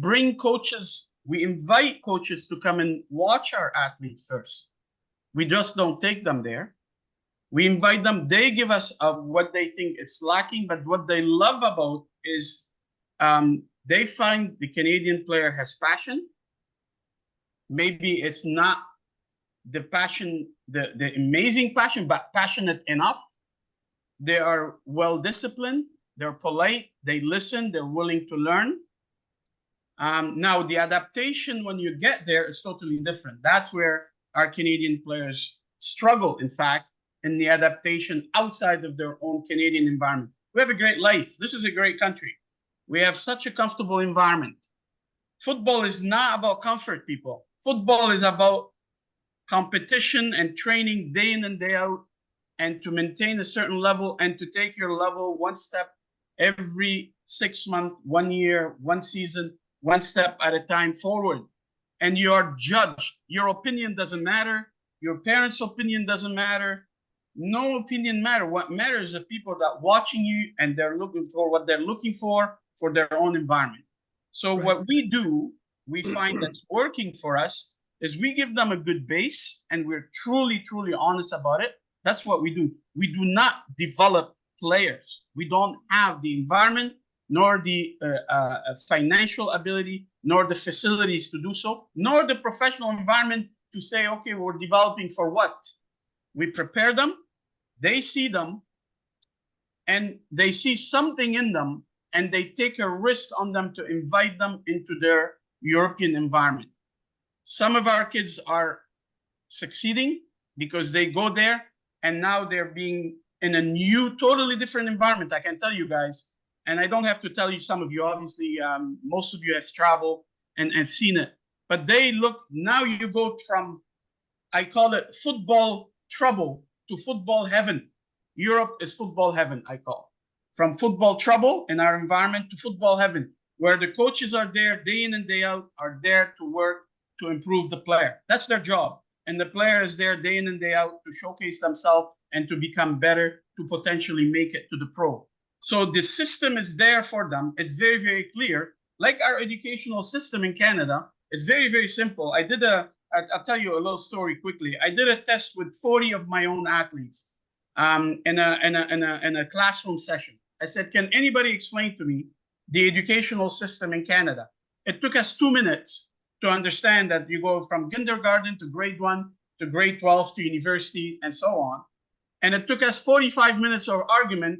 bring coaches, we invite coaches to come and watch our athletes first. We just don't take them there. We invite them, they give us what they think it's lacking, but what they love about is they find the Canadian player has passion. Maybe it's not the passion, the amazing passion, but passionate enough. They are well-disciplined, they're polite, they listen, they're willing to learn. Now, the adaptation when you get there is totally different. That's where our Canadian players struggle, in fact, in the adaptation outside of their own Canadian environment. We have a great life. This is a great country. We have such a comfortable environment. Football is not about comfort, people. Football is about competition and training day in and day out, and to maintain a certain level and to take your level one step every 6 months, 1 year, 1 season, one step at a time forward. And you are judged. Your opinion doesn't matter. Your parents' opinion doesn't matter. No opinion matters. What matters is the people that watching you and they're looking for what they're looking for their own environment. So what we do, we find that's working for us is we give them a good base and we're truly, truly honest about it. That's what we do. We do not develop players. We don't have the environment, nor the financial ability, nor the facilities to do so, nor the professional environment to say, okay, we're developing for what? We prepare them, they see them, and they see something in them, and they take a risk on them to invite them into their European environment. Some of our kids are succeeding because they go there, and now they're being in a new, totally different environment. I can tell you guys, and I don't have to tell you, some of you, obviously, most of you have traveled and seen it. But they look, now you go from, I call it football trouble to football heaven. Europe is football heaven, I call. From football trouble in our environment to football heaven, where the coaches are there day in and day out, are there to work to improve the player. That's their job. And the player is there day in and day out to showcase themselves and to become better, to potentially make it to the pro. So the system is there for them. It's very, very clear. Like our educational system in Canada, it's very, very simple. I'll tell you a little story quickly. I did a test with 40 of my own athletes in a classroom session. I said, can anybody explain to me the educational system in Canada? It took us 2 minutes to understand that you go from kindergarten to grade 1 to grade 12 to university and so on. And it took us 45 minutes of argument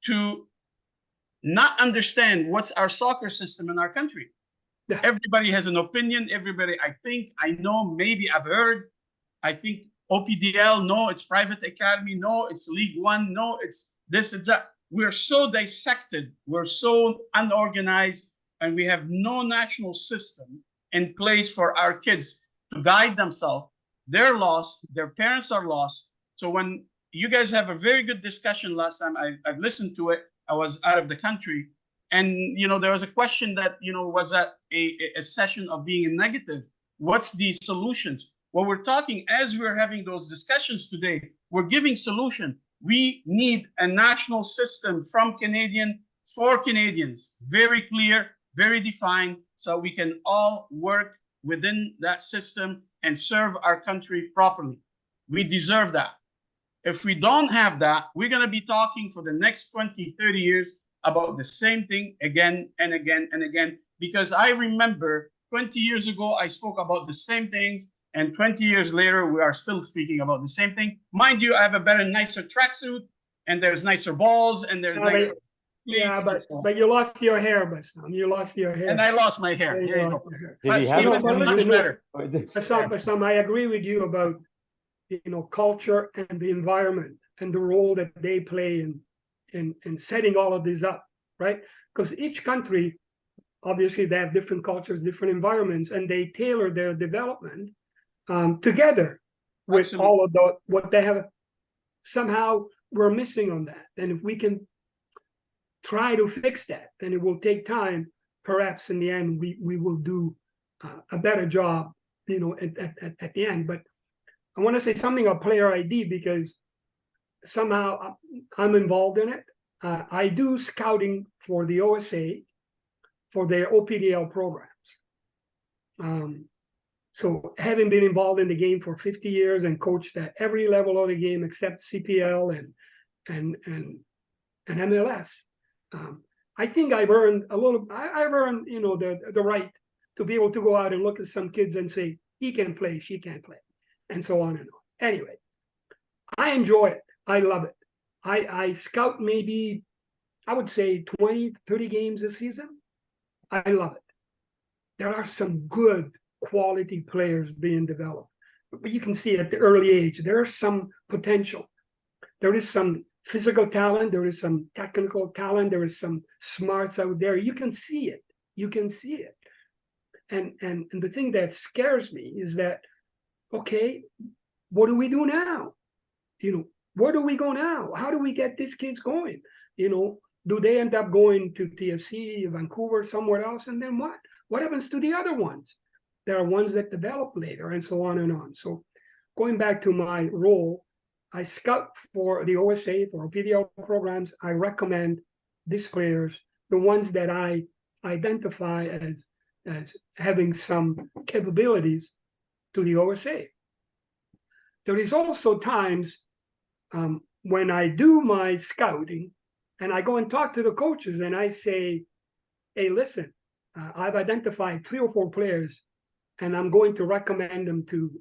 to not understand what's our soccer system in our country. Everybody has an opinion. Everybody, I think, I know, maybe I've heard. I think OPDL, no, it's private academy. No, it's League One. No, it's this, it's that. We're so dissected. We're so unorganized, and we have no national system in place for our kids to guide themselves. They're lost. Their parents are lost. So when you guys have a very good discussion last time, I've listened to it. I was out of the country. And, you know, there was a question that, you know, was that a session of being negative? What's the solutions? Well, we're talking, as we're having those discussions today, we're giving solution. We need a national system from Canadian for Canadians, very clear, very defined, so we can all work within that system and serve our country properly. We deserve that. If we don't have that, we're going to be talking for the next 20, 30 years about the same thing again and again and again. Because I remember 20 years ago, I spoke about the same things, and 20 years later, we are still speaking about the same thing. Mind you, I have a better, nicer tracksuit, and there's nicer balls, and there's nicer... Yeah, but you lost your hair, Bassam. You lost your hair. And I lost my hair. There you go. But Stephen is much better. Bassam, I agree with you about, you know, culture and the environment and the role that they play in setting all of this up, right? Because each country, obviously, they have different cultures, different environments, and they tailor their development together with Absolutely. all of what they have. Somehow we're missing on that, and if we can try to fix that, then it will take time. Perhaps in the end, we will do a better job, you know, at the end. But I want to say something about player ID, because somehow I'm involved in it. I do scouting for the OSA for their OPDL programs. So having been involved in the game for 50 years and coached at every level of the game except CPL and MLS, I think I've earned I've earned, you know, the right to be able to go out and look at some kids and say, he can play, she can't play, and so on and on. Anyway, I enjoy it. I love it. I scout maybe, I would say 20, 30 games a season. I love it. There are some good quality players being developed. But you can see at the early age, there is some potential. There is some physical talent. There is some technical talent. There is some smarts out there. You can see it. You can see it. And the thing that scares me is that, okay, what do we do now? You know, where do we go now? How do we get these kids going? You know, do they end up going to TFC, Vancouver, somewhere else? And then what? What happens to the other ones? There are ones that develop later, and so on and on. So going back to my role, I scout for the OSA, for PDL programs. I recommend these players, the ones that I identify as having some capabilities, to the OSA. There is also times when I do my scouting and I go and talk to the coaches and I say, hey, listen, I've identified 3 or 4 players and I'm going to recommend them to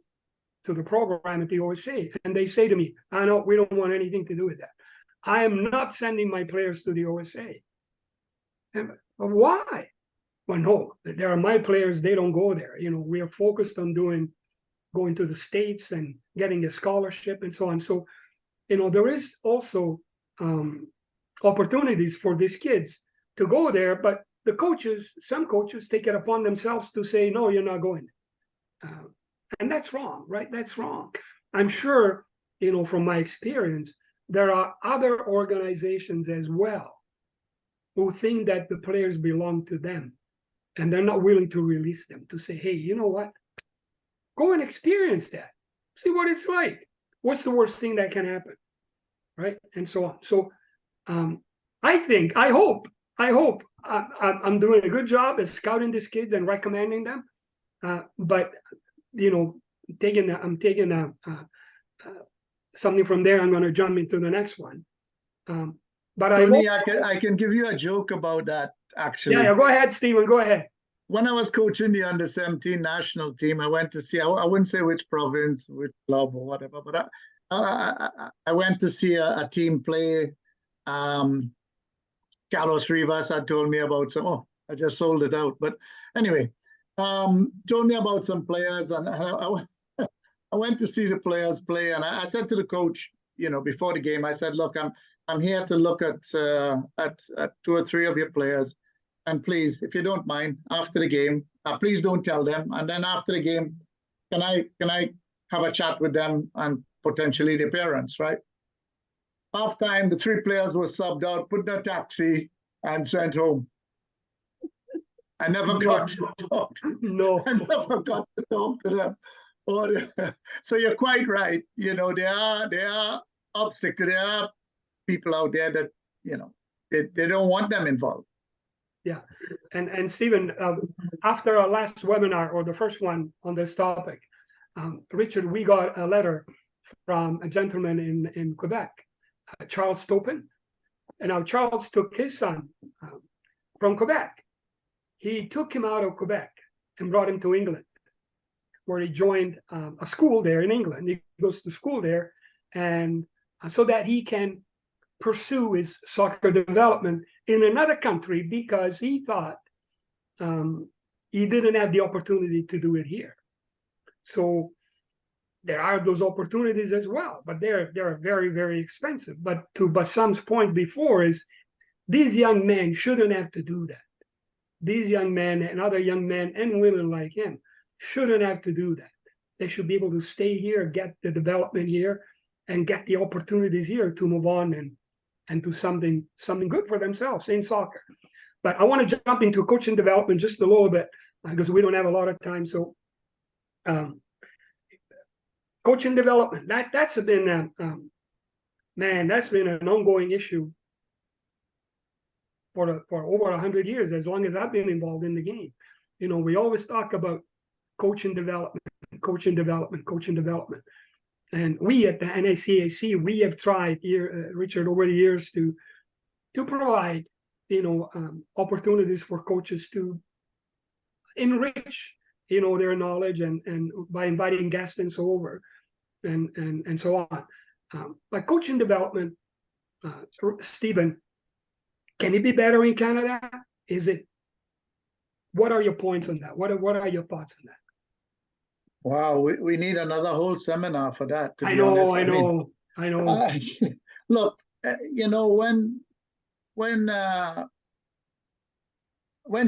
the program at the OSA. And they say to me, I know, we don't want anything to do with that. I am not sending my players to the OSA. And, why? Well, no, there are my players, they don't go there. You know, we are focused on going to the States and getting a scholarship and so on. So, you know, there is also opportunities for these kids to go there, but the coaches, some coaches take it upon themselves to say, no, you're not going. And that's wrong, right? That's wrong. I'm sure, you know, from my experience, there are other organizations as well who think that the players belong to them and they're not willing to release them, to say, hey, you know what? Go and experience that. See what it's like. What's the worst thing that can happen? Right? And so on. So I hope I'm doing a good job at scouting these kids and recommending them. But, you know, I'm taking something from there. I'm going to jump into the next one. But Tony, I can give you a joke about that, actually. Yeah, go ahead, Stephen. Go ahead. When I was coaching the under-17 national team, I went to see, I wouldn't say which province, which club or whatever, but I went to see a team play. Carlos Rivas had told me about some, I just sold it out. But anyway, told me about some players, and I went to see the players play, and I said to the coach, you know, before the game, I said, look, I'm here to look at 2 or 3 of your players, and please, if you don't mind, after the game, please don't tell them. And then after the game, can I have a chat with them and potentially their parents, right? Half time, the 3 players were subbed out, put in a taxi, and sent home. I never got to talk. No, I never got to talk to them. So you're quite right. You know, there are obstacles. There are people out there that, you know, they don't want them involved. Yeah, and Stephen, after our last webinar, or the first one on this topic, Richard, we got a letter from a gentleman in Quebec, Charles Topin. And now Charles took his son from Quebec. He took him out of Quebec and brought him to England, where he joined a school there in England. He goes to school there, and so that he can pursue his soccer development in another country, because he thought he didn't have the opportunity to do it here. So there are those opportunities as well, but they're very, very expensive. But to Bassam's point before is, these young men shouldn't have to do that. These young men and other young men and women like him shouldn't have to do that. They should be able to stay here, get the development here, and get the opportunities here to move on and do something good for themselves in soccer. But I want to jump into coaching development just a little bit, because we don't have a lot of time. So coaching development, that's been that's been an ongoing issue for over 100 years, as long as I've been involved in the game. You know, we always talk about coaching development. And we at the NSCAC, we have tried here, Richard, over the years to provide, you know, opportunities for coaches to enrich, you know, their knowledge, and by inviting guests and so over, and so on. But coaching development, Stephen, can it be better in Canada? Is it? What are your points on that? What are your thoughts on that? Wow, we need another whole seminar for that. To I be know, honest. I know. Look, you know, when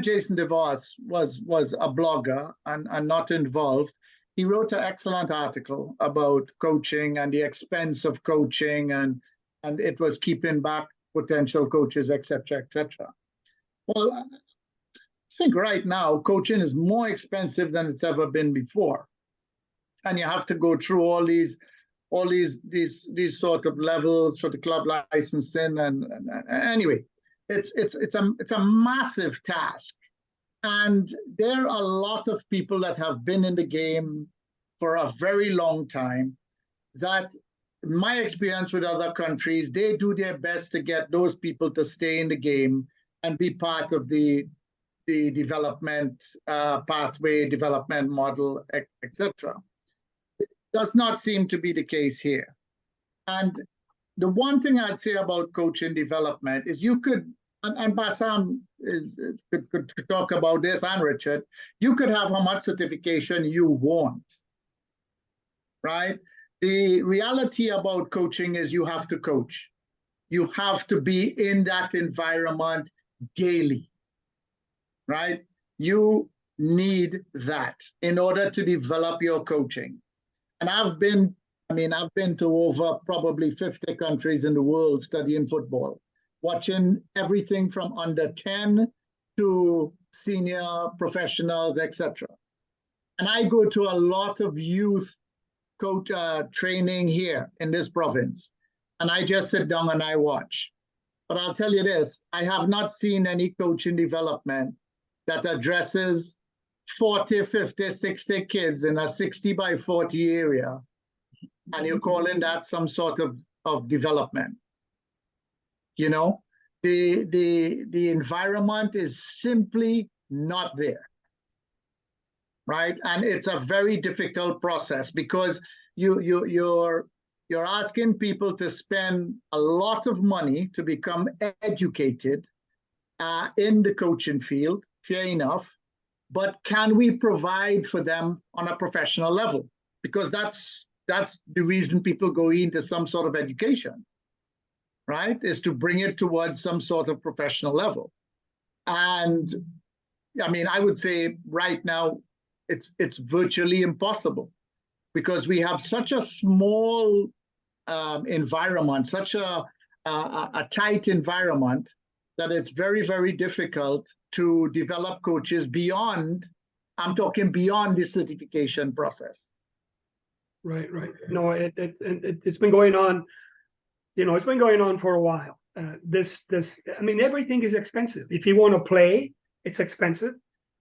Jason DeVos was a blogger and not involved, he wrote an excellent article about coaching and the expense of coaching, and it was keeping back potential coaches, etc., etc. Well, I think right now coaching is more expensive than it's ever been before, and you have to go through all these sort of levels for the club licensing, and anyway, it's a massive task, and there are a lot of people that have been in the game for a very long time that, in my experience with other countries, they do their best to get those people to stay in the game and be part of the development pathway, development model, etc. It does not seem to be the case here. And the one thing I'd say about coaching development is you could, and Bassam could talk about this, and Richard, you could have how much certification you want, right? The reality about coaching is you have to coach. You have to be in that environment daily, right? You need that in order to develop your coaching. And I've been to over probably 50 countries in the world studying football, watching everything from under 10 to senior professionals, etc. And I go to a lot of youth coach training here in this province, and I just sit down and I watch. But I'll tell you this, I have not seen any coaching development that addresses 40, 50, 60 kids in a 60 by 40 area, and you're calling that some sort of development. You know, the environment is simply not there. Right, and it's a very difficult process, because you're asking people to spend a lot of money to become educated in the coaching field, fair enough, but can we provide for them on a professional level? Because that's the reason people go into some sort of education, right? Is to bring it towards some sort of professional level. And I mean, I would say right now it's virtually impossible, because we have such a small environment, such a tight environment, that it's very, very difficult to develop coaches beyond, I'm talking beyond the certification process. Right. No, it's been going on, it's been going on for a while. I mean, everything is expensive. If you want to play, it's expensive.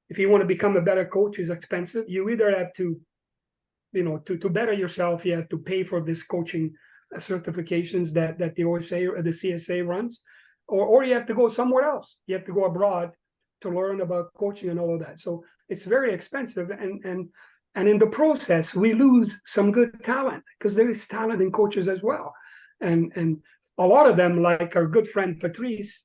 If you want to become a better coach, it's expensive. You either have to, to better yourself, you have to pay for this coaching certifications that the OSA or the CSA runs, or you have to go somewhere else. You have to go abroad to learn about coaching and all of that. So it's very expensive, and in the process we lose some good talent, because there is talent in coaches as well, and a lot of them, like our good friend Patrice,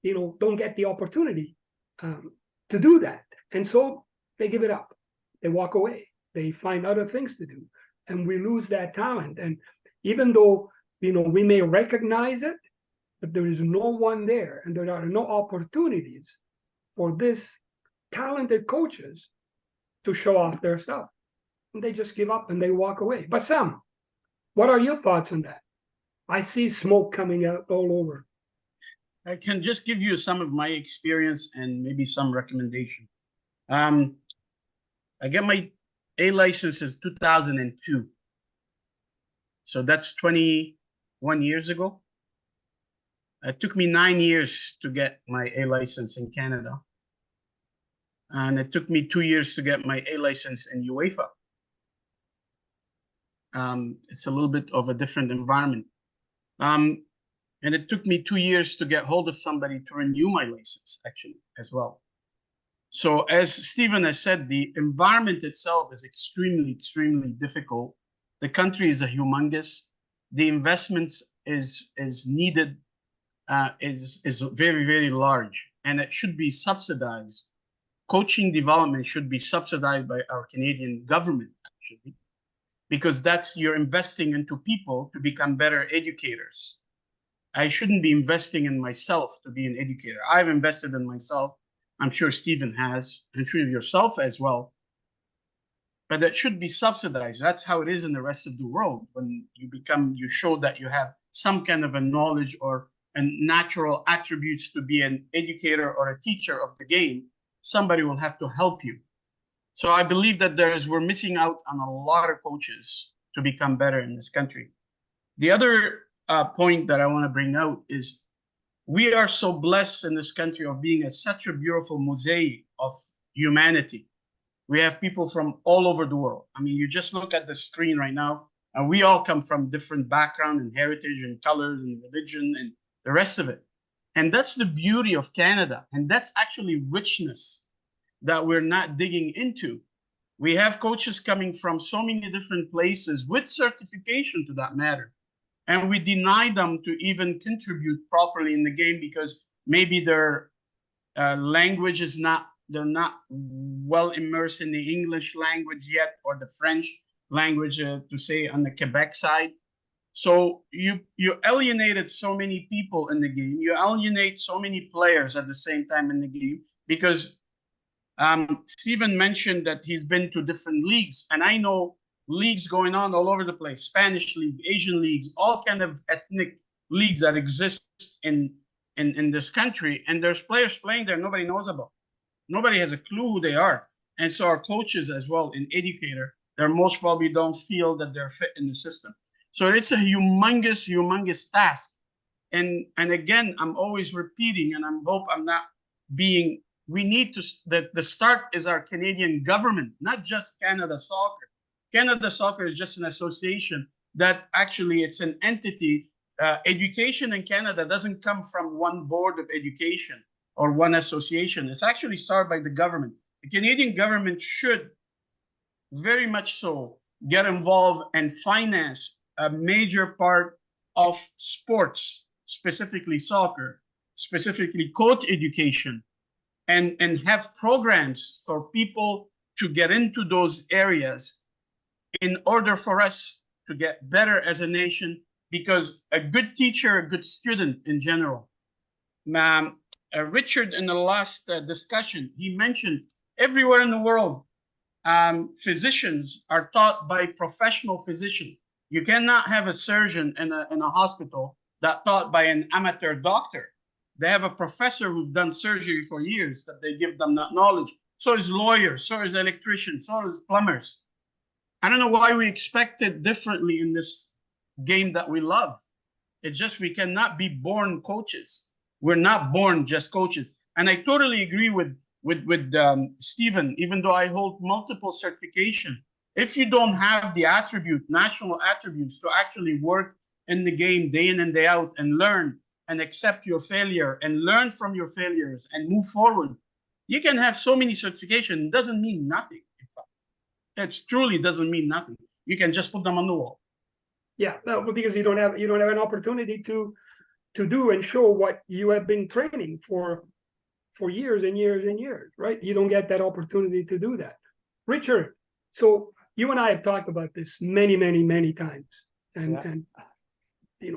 don't get the opportunity to do that, and so they give it up. They walk away. They find other things to do, and we lose that talent. And even though we may recognize it, but there is no one there, and there are no opportunities for this talented coaches to show off their stuff. And they just give up and they walk away. But Sam, what are your thoughts on that? I see smoke coming out all over. I can just give you some of my experience and maybe some recommendation. I got my A license in 2002. So that's 21 years ago. It took me 9 years to get my A license in Canada. And it took me 2 years to get my A license in UEFA. It's a little bit of a different environment. And it took me 2 years to get hold of somebody to renew my license, actually, as well. So as Stephen has said, the environment itself is extremely, extremely difficult. The country is a humongous. The investments is needed, is very, very large, and it should be subsidized. Coaching development should be subsidized by our Canadian government, actually, because you're investing into people to become better educators. I shouldn't be investing in myself to be an educator. I've invested in myself. I'm sure Stephen has. I'm sure yourself as well. But that should be subsidized. That's how it is in the rest of the world. When you show that you have some kind of a knowledge or a natural attributes to be an educator or a teacher of the game, somebody will have to help you. So I believe that we're missing out on a lot of coaches to become better in this country. The other point that I want to bring out is we are so blessed in this country of being such a beautiful mosaic of humanity. We have people from all over the world. I mean, you just look at the screen right now, and we all come from different background and heritage and colors and religion and the rest of it. And that's the beauty of Canada. And that's actually richness that we're not digging into. We have coaches coming from so many different places with certification, to that matter. And we deny them to even contribute properly in the game because maybe their language is they're not well immersed in the English language yet, or the French language, to say on the Quebec side. So you alienated so many people in the game. You alienate so many players at the same time in the game, because Stephen mentioned that he's been to different leagues, and I know leagues going on all over the place, Spanish league, Asian leagues, all kind of ethnic leagues that exist in this country. And there's players playing there nobody knows about. Nobody has a clue who they are. And so our coaches as well, in educator, they most probably don't feel that they're fit in the system. So it's a humongous, humongous task. And again, I'm always repeating, and I hope I'm not being, we need to, the start is our Canadian government, not just Canada Soccer. Canada Soccer is just an association that actually it's an entity. Education in Canada doesn't come from one board of education or one association. It's actually started by the government. The Canadian government should very much so get involved and finance a major part of sports, specifically soccer, specifically coach education, and have programs for people to get into those areas in order for us to get better as a nation, because a good teacher, a good student in general. Richard, in the last discussion, he mentioned everywhere in the world, physicians are taught by professional physicians. You cannot have a surgeon in a hospital that taught by an amateur doctor. They have a professor who's done surgery for years that they give them that knowledge. So is lawyers, so is electricians, so is plumbers. I don't know why we expect it differently in this game that we love. It's just we cannot be born coaches. We're not born just coaches. And I totally agree with Stephen, even though I hold multiple certification. If you don't have the national attributes to actually work in the game day in and day out and learn and accept your failure and learn from your failures and move forward, you can have so many certifications. It doesn't mean nothing, in fact. It truly doesn't mean nothing. You can just put them on the wall. Yeah, no, because you don't have an opportunity to do and show what you have been training for years and years and years, right? You don't get that opportunity to do that. Richard, so you and I have talked about this many, many, many times. And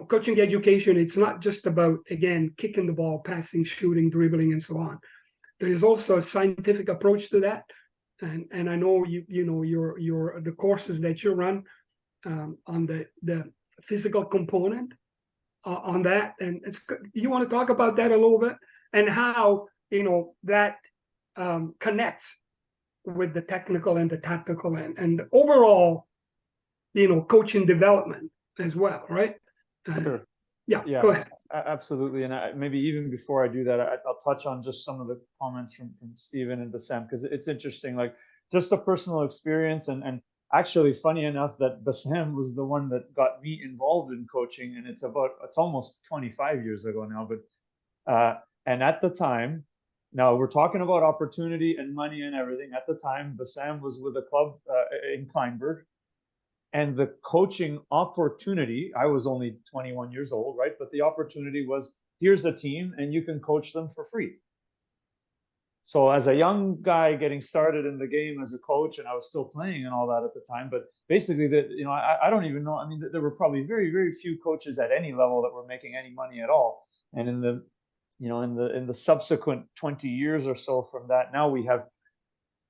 coaching education, it's not just about, again, kicking the ball, passing, shooting, dribbling, and so on. There is also a scientific approach to that. And I know the courses that you run on the physical component on that. And you want to talk about that a little bit and how that connects with the technical and the tactical and overall, coaching development as well, right? Sure. Yeah, go ahead. Absolutely. And maybe even before I do that, I'll touch on just some of the comments from Stephen and Bassam, because it's interesting, like just a personal experience. And actually, funny enough, that Bassam was the one that got me involved in coaching. And it's almost 25 years ago now. But and at the time, now we're talking about opportunity and money and everything. At the time, Bassam was with a club in Kleinburg. And the coaching opportunity, I was only 21 years old, right? But the opportunity was, here's a team and you can coach them for free. So as a young guy getting started in the game as a coach, and I was still playing and all that at the time, but basically I don't even know. I mean, there were probably very, very few coaches at any level that were making any money at all. And in the subsequent 20 years or so from that, now we have,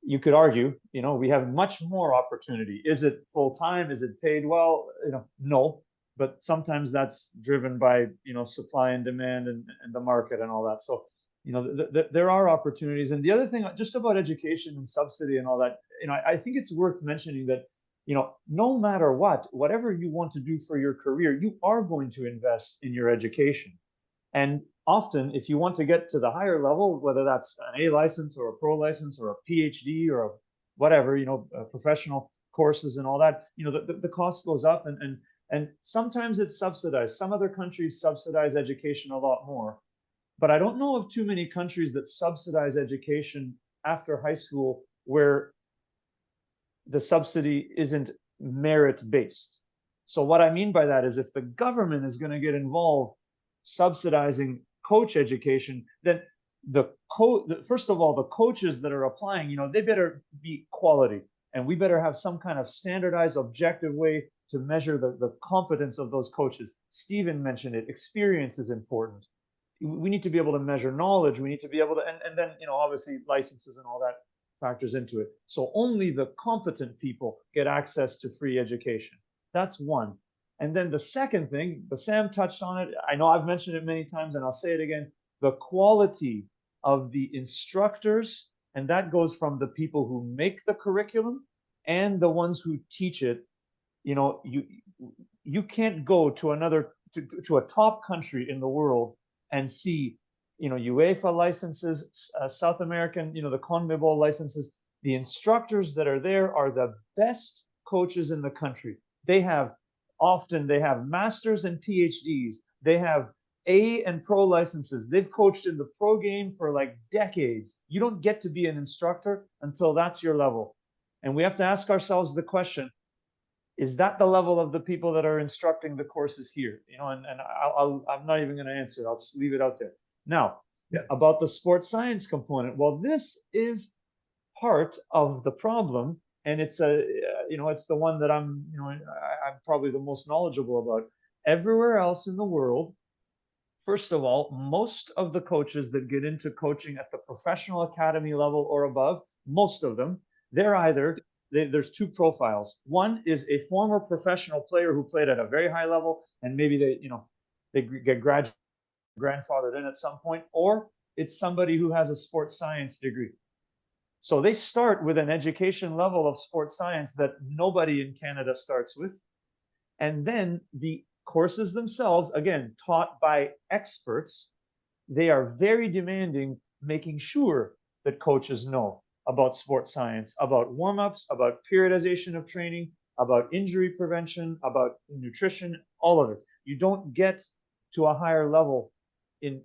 you could argue, we have much more opportunity. Is it full-time? Is it paid well? No, but sometimes that's driven by, supply and demand and the market and all that. So, there are opportunities. And the other thing just about education and subsidy and all that, I think it's worth mentioning that, no matter whatever you want to do for your career, you are going to invest in your education. And often, if you want to get to the higher level, whether that's an A license or a pro license or a PhD or whatever, professional courses and all that, the cost goes up and sometimes it's subsidized. Some other countries subsidize education a lot more, but I don't know of too many countries that subsidize education after high school where the subsidy isn't merit-based. So what I mean by that is if the government is going to get involved subsidizing coach education, then first of all, the coaches that are applying, they better be quality, and we better have some kind of standardized, objective way to measure the competence of those coaches. Stephen mentioned it. Experience is important. We need to be able to measure knowledge. We need to be able to, and then, obviously licenses and all that factors into it. So only the competent people get access to free education. That's one. And then the second thing, Bassam touched on it. I know I've mentioned it many times and I'll say it again, the quality of the instructors, and that goes from the people who make the curriculum and the ones who teach it. You can't go to to a top country in the world and see, UEFA licenses, South American, the CONMEBOL licenses. The instructors that are there are the best coaches in the country. They have masters and PhDs. They have A and pro licenses. They've coached in the pro game for like decades. You don't get to be an instructor until that's your level. And we have to ask ourselves the question, is that the level of the people that are instructing the courses here? And I'm not even going to answer it. I'll just leave it out there. Now, about the sports science component. Well, this is part of the problem, and it's it's the one that I'm probably the most knowledgeable about. Everywhere else in the world, first of all, most of the coaches that get into coaching at the professional academy level or above, most of them, there's two profiles. One is a former professional player who played at a very high level, and maybe they get grandfathered in at some point, or it's somebody who has a sports science degree. So they start with an education level of sports science that nobody in Canada starts with. And then the courses themselves, again, taught by experts, they are very demanding, making sure that coaches know about sports science, about warm-ups, about periodization of training, about injury prevention, about nutrition, all of it. You don't get to a higher level in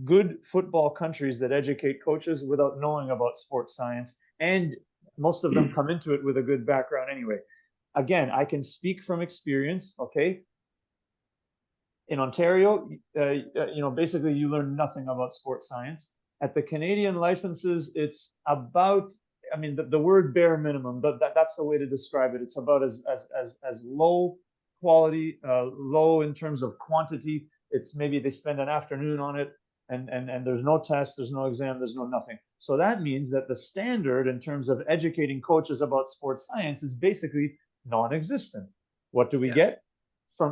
good football countries that educate coaches without knowing about sports science, and most of them come into it with a good background anyway. Again, I can speak from experience, okay? In Ontario, basically you learn nothing about sports science. At the Canadian licenses, it's about, the word bare minimum, that's the way to describe it. It's about as low quality, low in terms of quantity. It's maybe they spend an afternoon on it, and there's no test, there's no exam, there's no nothing. So that means that the standard in terms of educating coaches about sports science is basically non-existent. What do we get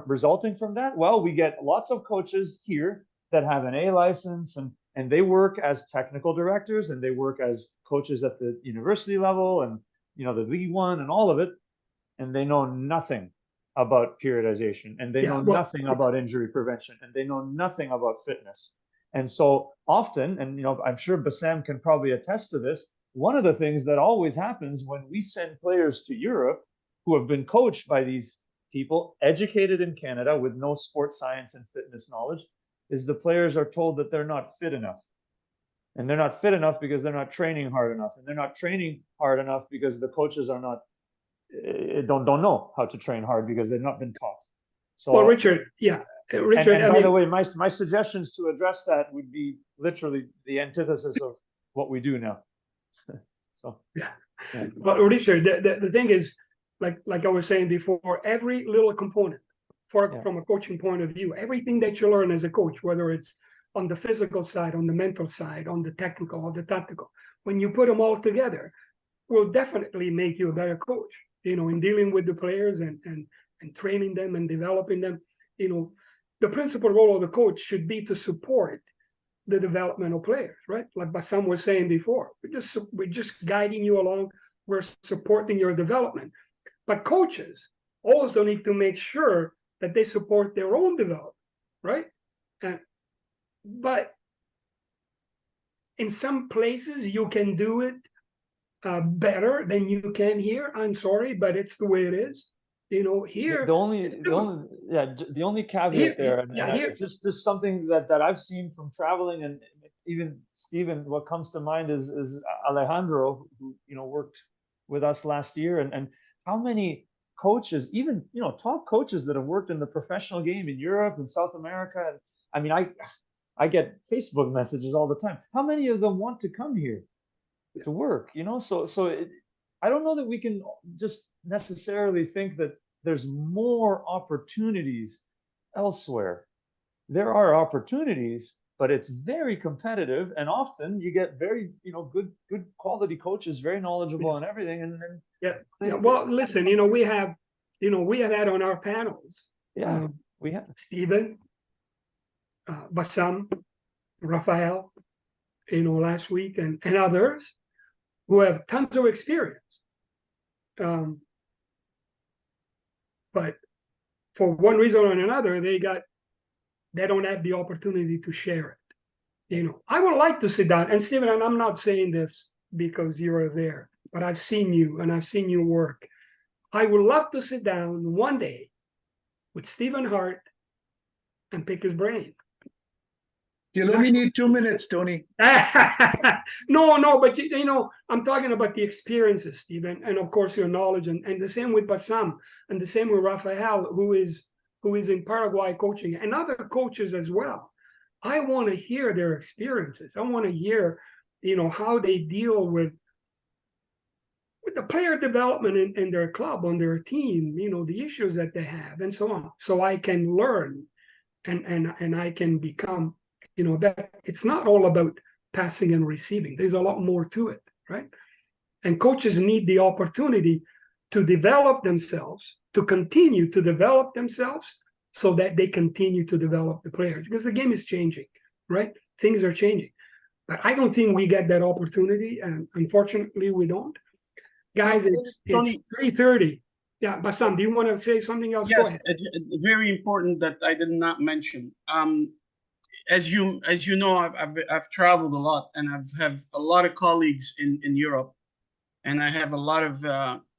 resulting from that? Well, we get lots of coaches here that have an A license, and they work as technical directors, and they work as coaches at the university level, and the League One and all of it, and they know nothing about periodization, and they know nothing about injury prevention, and they know nothing about fitness. And so often, and I'm sure Bassam can probably attest to this, one of the things that always happens when we send players to Europe who have been coached by these people educated in Canada with no sports science and fitness knowledge is the players are told that they're not fit enough. And they're not fit enough because they're not training hard enough. And they're not training hard enough because the coaches are not don't know how to train hard because they've not been taught. So, well, Richard, Richard. And by the way, my suggestions to address that would be literally the antithesis of what we do now. So Well, Richard, the thing is, like I was saying before, every little component from a coaching point of view, everything that you learn as a coach, whether it's on the physical side, on the mental side, on the technical or the tactical, when you put them all together, will definitely make you a better coach. In dealing with the players and training them and developing them. The principal role of the coach should be to support the development of players, right? Like Bassam was saying before, we're just guiding you along. We're supporting your development. But coaches also need to make sure that they support their own development, right? But in some places you can do it better than you can here. I'm sorry, but it's the way it is. Here the only caveat it's just something that I've seen from traveling, and even Stephen, what comes to mind is Alejandro, who worked with us last year, and how many coaches, even top coaches that have worked in the professional game in Europe and South America. I get Facebook messages all the time. How many of them want to come here to work? I don't know that we can just necessarily think that there's more opportunities elsewhere. There are opportunities, but it's very competitive, and often you get very good quality coaches, very knowledgeable on everything. And well, listen, we have had on our panels. We have Stephen, Bassam, Rafael, last week, and others who have tons of experience. But for one reason or another, they don't have the opportunity to share it. I would like to sit down, and Stephen, and I'm not saying this because you're there, but I've seen you and I've seen you work. I would love to sit down one day with Stephen Hart and pick his brain. You'll only need 2 minutes, Tony. No, but I'm talking about the experiences, Stephen, and of course your knowledge, and the same with Bassam, and the same with Rafael, who is in Paraguay coaching, and other coaches as well. I want to hear their experiences. I want to hear, how they deal with the player development in their club, on their team, the issues that they have, and so on. So I can learn and I can become, better. It's not all about passing and receiving. There's a lot more to it, right? And coaches need the opportunity to develop themselves, to continue to develop themselves, so that they continue to develop the players, because the game is changing, right? Things are changing. But I don't think we get that opportunity, and unfortunately we don't. Guys, it's 3:30. Yeah, Bassam, do you want to say something else? Yes, very important that I did not mention. As you know, I've traveled a lot, and I've have a lot of colleagues in Europe, and I have a lot of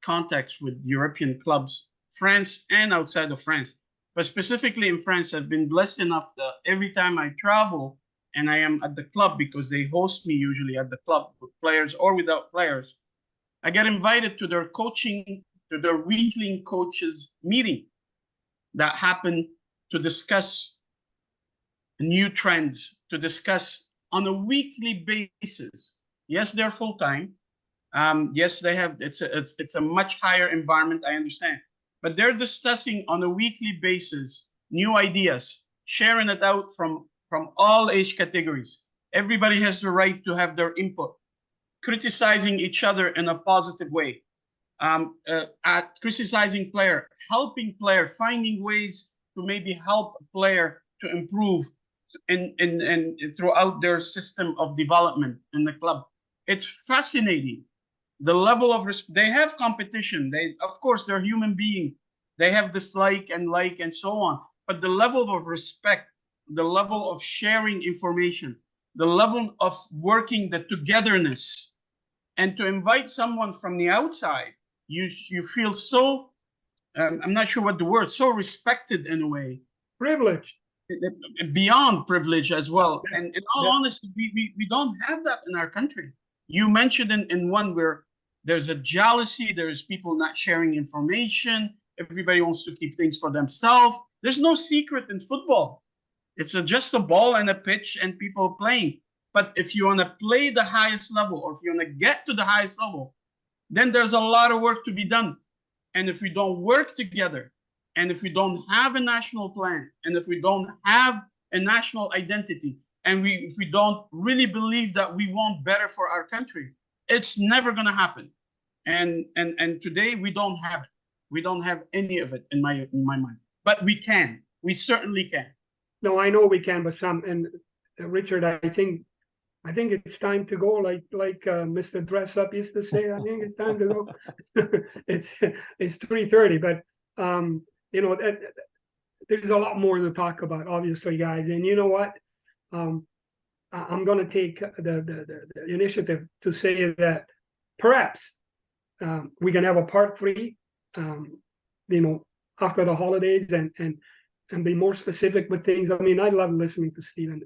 contacts with European clubs, France and outside of France. But specifically in France, I've been blessed enough that every time I travel and I am at the club, because they host me usually at the club with players or without players, I get invited to their weekly coaches meeting that happen to discuss new trends, to discuss on a weekly basis. Yes, they're full time. Yes, they have. It's a much higher environment, I understand, but they're discussing on a weekly basis new ideas, sharing it out from all age categories. Everybody has the right to have their input, criticizing each other in a positive way, at criticizing player, helping player, finding ways to maybe help a player to improve in throughout their system of development in the club. It's fascinating. The level of they have competition. Of course, they're human beings. They have dislike and like and so on. But the level of respect, the level of sharing information, the level of working, the togetherness, and to invite someone from the outside, you feel so, I'm not sure what the word, so respected in a way. Privileged. Beyond privilege as well. And in all honesty, we don't have that in our country. You mentioned in one where there's a jealousy, there's people not sharing information, everybody wants to keep things for themselves. There's no secret in football. It's just a ball and a pitch and people playing. But if you want to play the highest level, or if you want to get to the highest level, then there's a lot of work to be done. And if we don't work together, and if we don't have a national plan, and if we don't have a national identity, and if we don't really believe that we want better for our country, it's never going to happen. And today we don't have it. We don't have any of it in my mind. But we can. We certainly can. No, I know we can, but and Richard, I think it's time to go. Like Mr. Dress Up used to say, I think it's time to go. It's 3:30, but there's a lot more to talk about, obviously, guys. And you know what? I'm going to take the initiative to say that perhaps we can have a part 3, after the holidays, and be more specific with things. I mean, I love listening to Stephen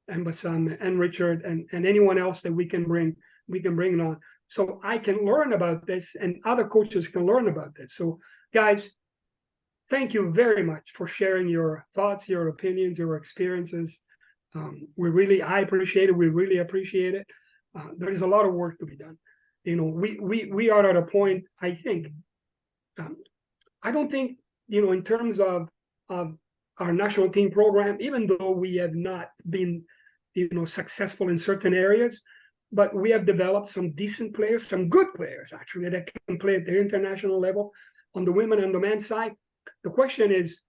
and Bassam and Richard and anyone else that we can bring on, so I can learn about this and other coaches can learn about this. So, guys, thank you very much for sharing your thoughts, your opinions, your experiences. I appreciate it. We really appreciate it. There's a lot of work to be done. We are at a point, I think, I don't think, in terms of our national team program, even though we have not been, successful in certain areas, but we have developed some decent players, some good players, actually, that can play at the international level on the women and the men's side. The question is,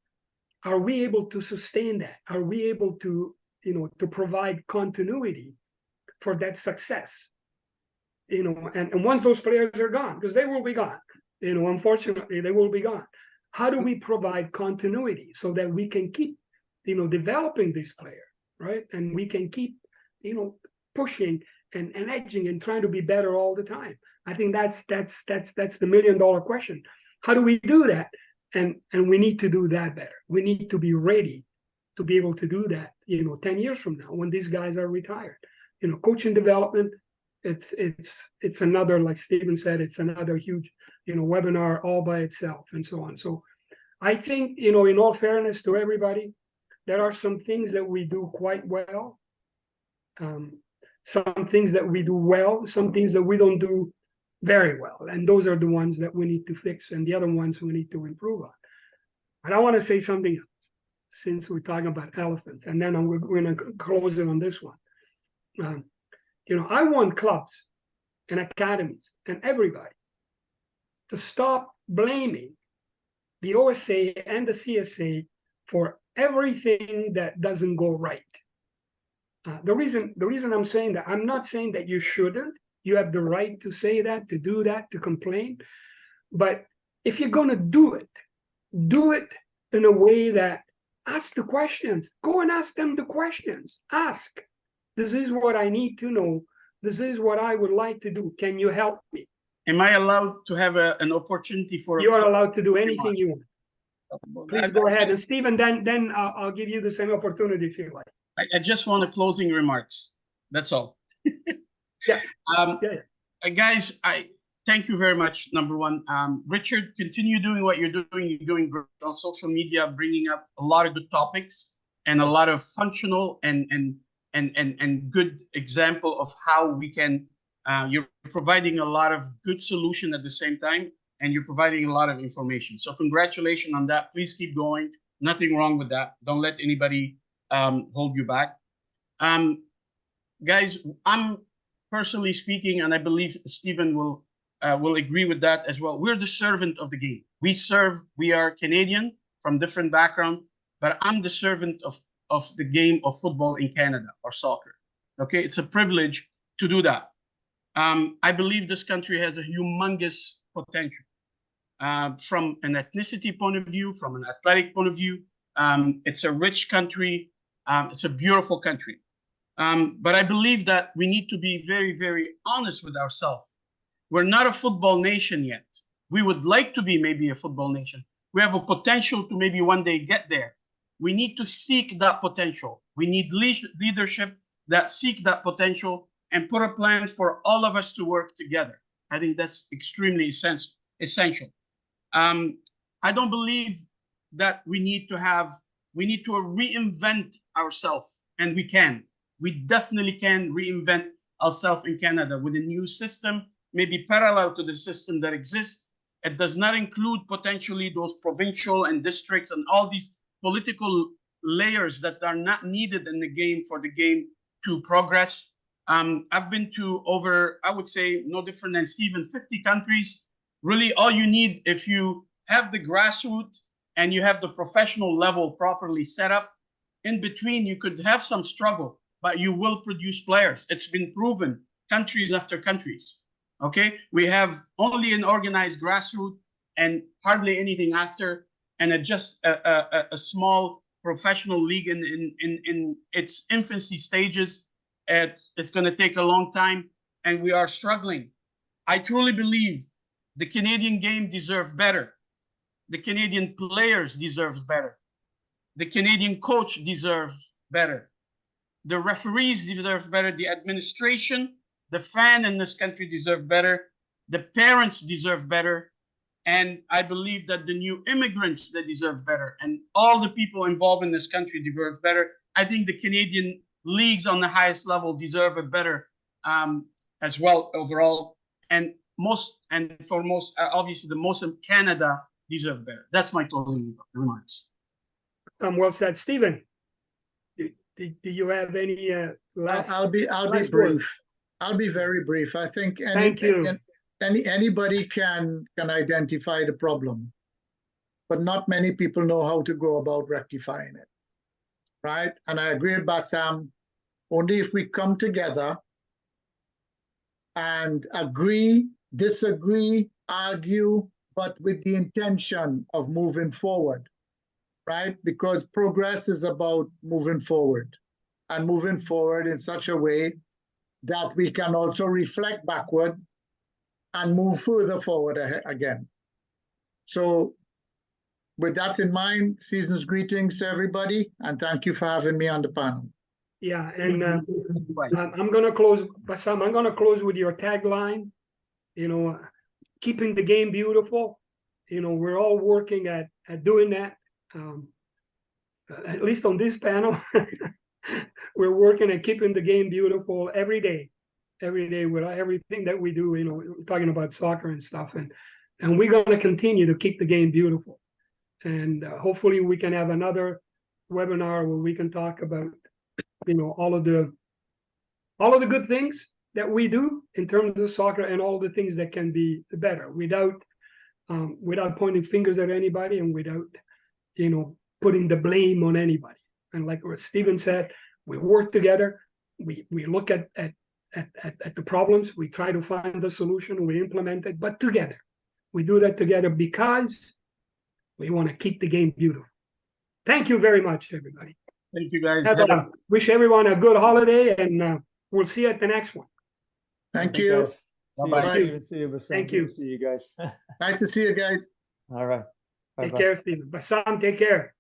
are we able to sustain that? Are we able to, to provide continuity for that success? And once those players are gone, because they will be gone, unfortunately, they will be gone. How do we provide continuity so that we can keep, developing this player, right? And we can keep, pushing and edging and trying to be better all the time. I think that's the $1 million question. How do we do that? And we need to do that better. We need to be ready to be able to do that, 10 years from now when these guys are retired. Coaching development, it's another, like Stephen said, it's another huge, webinar all by itself and so on. So I think, in all fairness to everybody, there are some things that we do quite well, some things that we do well, some things that we don't do very well. And those are the ones that we need to fix, and the other ones we need to improve on. And I want to say something, since we're talking about elephants, and then we're going to close it on this one. You know, I want clubs and academies and everybody to stop blaming the OSA and the CSA for everything that doesn't go right. The reason I'm saying that, I'm not saying that you shouldn't. You have the right to say that, to do that, to complain. But if you're going to do it in a way that ask the questions. Go and ask them the questions. Ask. This is what I need to know. This is what I would like to do. Can you help me? Am I allowed to have an opportunity for? You are allowed to do anything you want. Please go ahead. And Stephen, then I'll give you the same opportunity if you like. I just want a closing remarks. That's all. Yeah. Guys, I thank you very much. Number one, Richard, continue doing what you're doing. You're doing great on social media, bringing up a lot of good topics and a lot of functional and good example of how we can. You're providing a lot of good solution at the same time, and you're providing a lot of information. So congratulations on that. Please keep going. Nothing wrong with that. Don't let anybody hold you back. Guys, I'm personally speaking, and I believe Stephen will agree with that as well. We're the servant of the game. We are Canadian from different background, but I'm the servant of the game of football in Canada, or soccer. Okay, it's a privilege to do that. I believe this country has a humongous potential from an ethnicity point of view, from an athletic point of view. It's a rich country. It's a beautiful country. But I believe that we need to be very, very honest with ourselves. We're not a football nation yet. We would like to be maybe a football nation. We have a potential to maybe one day get there. We need to seek that potential. We need leadership that seek that potential and put a plan for all of us to work together. I think that's extremely essential. I don't believe that we need to reinvent ourselves, and we can. We definitely can reinvent ourselves in Canada with a new system, maybe parallel to the system that exists. It does not include potentially those provincial and districts and all these political layers that are not needed in the game for the game to progress. I've been to over, I would say, no different than Stephen, 50 countries. Really, all you need, if you have the grassroots and you have the professional level properly set up, in between you could have some struggle, but you will produce players. It's been proven, countries after countries. Okay, we have only an organized grassroots and hardly anything after, and just a small professional league in its infancy stages. It's going to take a long time, and we are struggling. I truly believe the Canadian game deserves better. The Canadian players deserve better. The Canadian coach deserves better. The referees deserve better. The administration, the fan in this country deserve better. The parents deserve better. And I believe that the new immigrants, they deserve better. And all the people involved in this country deserve better. I think the Canadian leagues on the highest level deserve it better as well overall. And foremost, obviously, the most in Canada deserve better. That's my closing remarks. Well said. Stephen, do you have any last? I'll be brief. I'll be very brief. I think anybody can identify the problem, but not many people know how to go about rectifying it, right? And I agree with Bassam. Only if we come together and agree, disagree, argue, but with the intention of moving forward, right? Because progress is about moving forward, and moving forward in such a way that we can also reflect backward and move further forward again. So with that in mind, season's greetings to everybody, and thank you for having me on the panel. Yeah, and I'm going to close, Bassam, I'm going to close with your tagline, keeping the game beautiful. We're all working at doing that. at least on this panel, we're working at keeping the game beautiful every day with everything that we do, you know, talking about soccer and stuff. And we're going to continue to keep the game beautiful. And hopefully we can have another webinar where we can talk about, you know, all of the good things that we do in terms of soccer and all the things that can be better without pointing fingers at anybody and without, you know, putting the blame on anybody. And like what Stephen said, we work together. We look at the problems. We try to find the solution. We implement it, but together. We do that together because we want to keep the game beautiful. Thank you very much, everybody. Thank you, guys. Wish everyone a good holiday, and we'll see you at the next one. Thank you. Bye-bye. See you. Thank you. See you guys. Nice to see you guys. All right. Take care, Stephen. Bassam, take care.